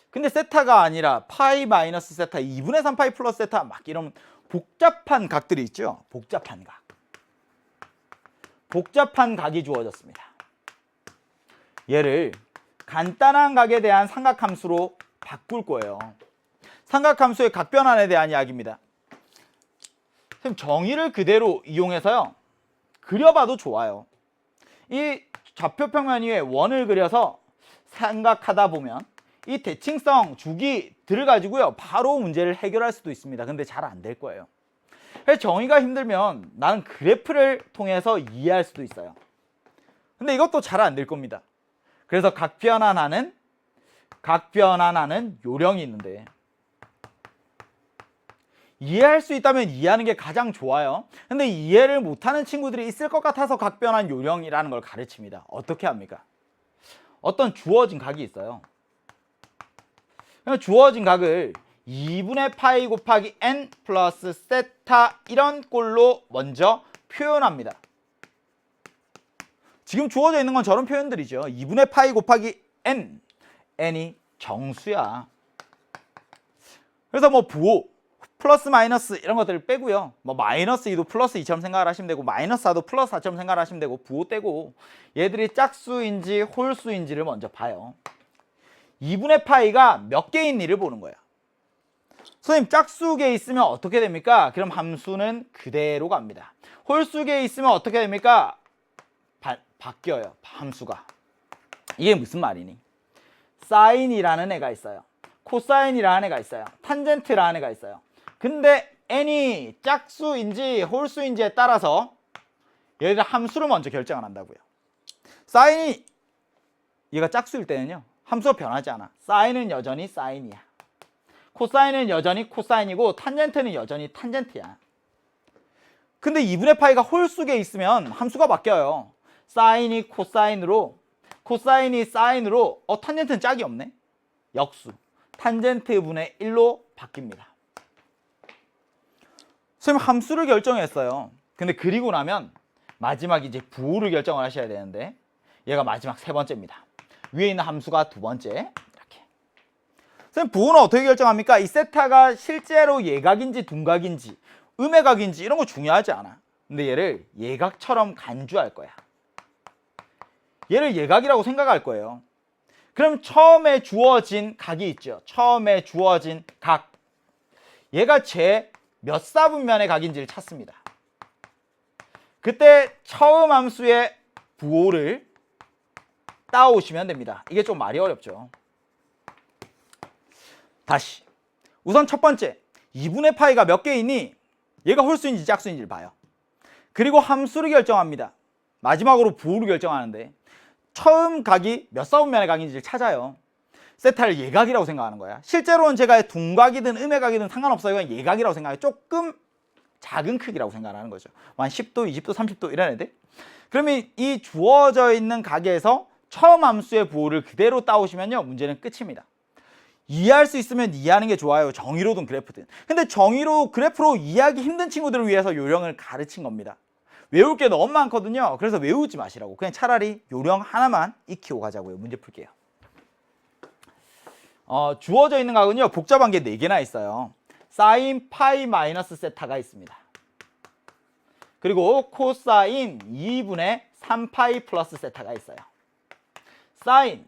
근데 세타가 아니라 파이 마이너스 세타, 2분의 3 파이 플러스 세타 막 이런 복잡한 각들이 있죠. 복잡한 각. 복잡한 각이 주어졌습니다. 얘를 간단한 각에 대한 삼각함수로 바꿀 거예요. 삼각함수의 각변환에 대한 이야기입니다. 선생님, 정의를 그대로 이용해서요. 그려봐도 좋아요. 이 좌표평면 위에 원을 그려서 삼각하다 보면 이 대칭성 주기들을 가지고요. 바로 문제를 해결할 수도 있습니다. 근데 잘 안 될 거예요. 그래서 정의가 힘들면 나는 그래프를 통해서 이해할 수도 있어요. 근데 이것도 잘 안 될 겁니다. 그래서 각변환하는 요령이 있는데 이해할 수 있다면 이해하는 게 가장 좋아요. 근데 이해를 못하는 친구들이 있을 것 같아서 각변환 요령이라는 걸 가르칩니다. 어떻게 합니까? 어떤 주어진 각이 있어요. 주어진 각을 2분의 파이 곱하기 n 플러스 세타 이런 꼴로 먼저 표현합니다. 지금 주어져 있는 건 저런 표현들이죠. 2분의 파이 곱하기 n, n이 정수야. 그래서 뭐 부호, 플러스 마이너스 이런 것들을 빼고요. 뭐 마이너스 2도 플러스 2처럼 생각을 하시면 되고 마이너스 4도 플러스 4처럼 생각을 하시면 되고 부호 떼고 얘들이 짝수인지 홀수인지를 먼저 봐요. 2분의 파이가 몇 개인지를 보는 거야. 선생님 짝수계에 있으면 어떻게 됩니까? 그럼 함수는 그대로 갑니다. 홀수계에 있으면 어떻게 됩니까? 바뀌어요. 함수가. 이게 무슨 말이니? 사인이라는 애가 있어요. 코사인이라는 애가 있어요. 탄젠트라는 애가 있어요. 근데 n이 짝수인지 홀수인지에 따라서 얘들 함수를 먼저 결정을 한다고요. 사인이 얘가 짝수일 때는요. 함수가 변하지 않아. 사인은 여전히 사인이야. 코사인은 여전히 코사인이고 탄젠트는 여전히 탄젠트야. 근데 2분의 파이가 홀수계에 있으면 함수가 바뀌어요. 사인이 코사인으로, 코사인이 사인으로, 탄젠트는 짝이 없네. 역수. 탄젠트 분의 1로 바뀝니다. 선생님 함수를 결정했어요. 근데 그리고 나면 마지막 이제 부호를 결정을 하셔야 되는데 얘가 마지막 세 번째입니다. 위에 있는 함수가 두 번째. 이렇게. 선생님 부호는 어떻게 결정합니까? 이 세타가 실제로 예각인지 둔각인지 음의각인지 이런 거 중요하지 않아. 근데 얘를 예각처럼 간주할 거야. 얘를 예각이라고 생각할 거예요. 그럼 처음에 주어진 각이 있죠. 처음에 주어진 각. 얘가 제 몇 사분면의 각인지를 찾습니다. 그때 처음 함수의 부호를 따오시면 됩니다. 이게 좀 말이 어렵죠. 다시. 우선 첫 번째. 2분의 파이가 몇 개 있니? 얘가 홀수인지 짝수인지를 봐요. 그리고 함수를 결정합니다. 마지막으로 부호를 결정하는데 처음 각이 몇 사분면의 각인지를 찾아요. 세타를 예각이라고 생각하는 거야. 실제로는 제가 둔각이든 음의각이든 상관없어요. 그냥 예각이라고 생각해요. 조금 작은 크기라고 생각하는 거죠. 한 10도, 20도, 30도 이런 애들. 그러면 이 주어져 있는 각에서 처음 함수의 부호를 그대로 따오시면요. 문제는 끝입니다. 이해할 수 있으면 이해하는 게 좋아요. 정의로든 그래프든. 근데 정의로 그래프로 이해하기 힘든 친구들을 위해서 요령을 가르친 겁니다. 외울 게 너무 많거든요. 그래서 외우지 마시라고. 그냥 차라리 요령 하나만 익히고 가자고요. 문제 풀게요. 주어져 있는 각은요. 복잡한 게 4개나 있어요. 사인 파이 마이너스 세타가 있습니다. 그리고 코사인 2분의 3파이 플러스 세타가 있어요. 사인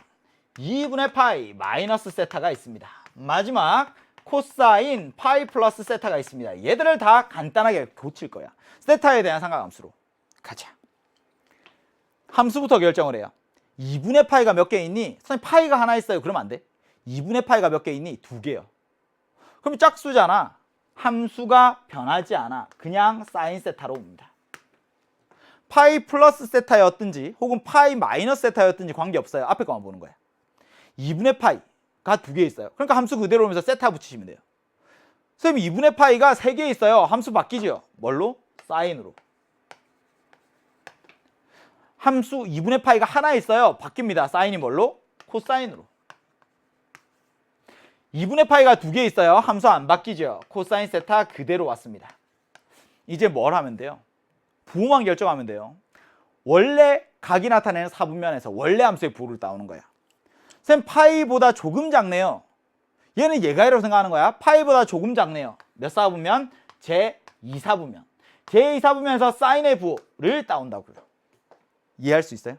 2분의 파이 마이너스 세타가 있습니다. 마지막 코사인 파이 플러스 세타가 있습니다. 얘들을 다 간단하게 고칠 거야. 세타에 대한 삼각함수로. 가자. 함수부터 결정을 해요. 2분의 파이가 몇 개 있니? 선생님 파이가 하나 있어요. 그러면 안 돼. 2분의 파이가 몇 개 있니? 2개요. 그럼 짝수잖아. 함수가 변하지 않아. 그냥 사인 세타로 옵니다. 파이 플러스 세타였든지 혹은 파이 마이너스 세타였든지 관계없어요. 앞에 거만 보는 거야. 2분의 파이가 2개 있어요. 그러니까 함수 그대로 오면서 세타 붙이시면 돼요. 선생님 2분의 파이가 3개 있어요. 함수 바뀌죠? 뭘로? 사인으로. 함수 2분의 파이가 하나 있어요. 바뀝니다. 사인이 뭘로? 코사인으로. 2분의 파이가 2개 있어요. 함수 안 바뀌죠? 코사인 세타 그대로 왔습니다. 이제 뭘 하면 돼요? 부호만 결정하면 돼요. 원래 각이 나타내는 사분면에서 원래 함수의 부호를 따오는 거야. 쌤 파이보다 조금 작네요. 얘는 예가이라고 생각하는 거야. 파이보다 조금 작네요. 몇 사분면? 제2사분면. 제2사분면에서 사인의 부호를 따온다고요. 이해할 수 있어요?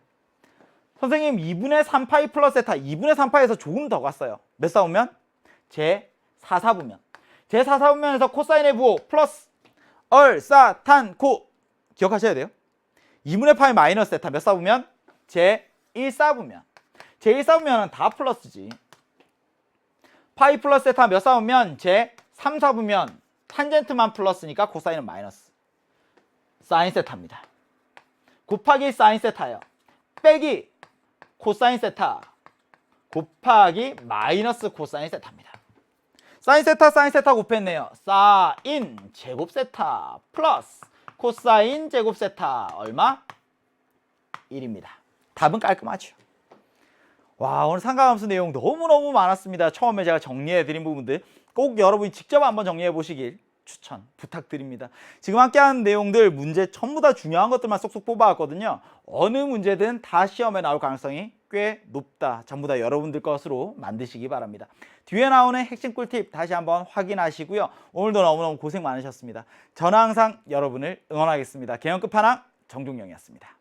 선생님 2분의 3파이 플러스 세타 2분의 3파이에서 조금 더 갔어요. 몇 사분면? 제4사분면. 제4사분면에서 코사인의 부호 플러스 얼사탄코 기억하셔야 돼요. 2분의 파이 마이너스 세타 몇 사분면? 제1사분면. 제1사분면은 다 플러스지. 파이 플러스 세타 몇 사분면? 제3사분면. 탄젠트만 플러스니까 코사인은 마이너스. 사인 세타입니다. 곱하기 사인 세타예요. 빼기 코사인 세타 곱하기 마이너스 코사인 세타입니다. 사인 세타 곱했네요. 사인 제곱 세타 플러스 코사인 제곱 세타 얼마? 1입니다. 답은 깔끔하죠. 와, 오늘 삼각함수 내용 너무너무 많았습니다. 처음에 제가 정리해드린 부분들 꼭 여러분이 직접 한번 정리해 보시길 추천 부탁드립니다. 지금 함께한 내용들 문제 전부 다 중요한 것들만 쏙쏙 뽑아왔거든요. 어느 문제든 다 시험에 나올 가능성이 꽤 높다. 전부 다 여러분들 것으로 만드시기 바랍니다. 뒤에 나오는 핵심 꿀팁 다시 한번 확인하시고요. 오늘도 너무너무 고생 많으셨습니다. 저는 항상 여러분을 응원하겠습니다. 개연끝판왕 정종영이었습니다.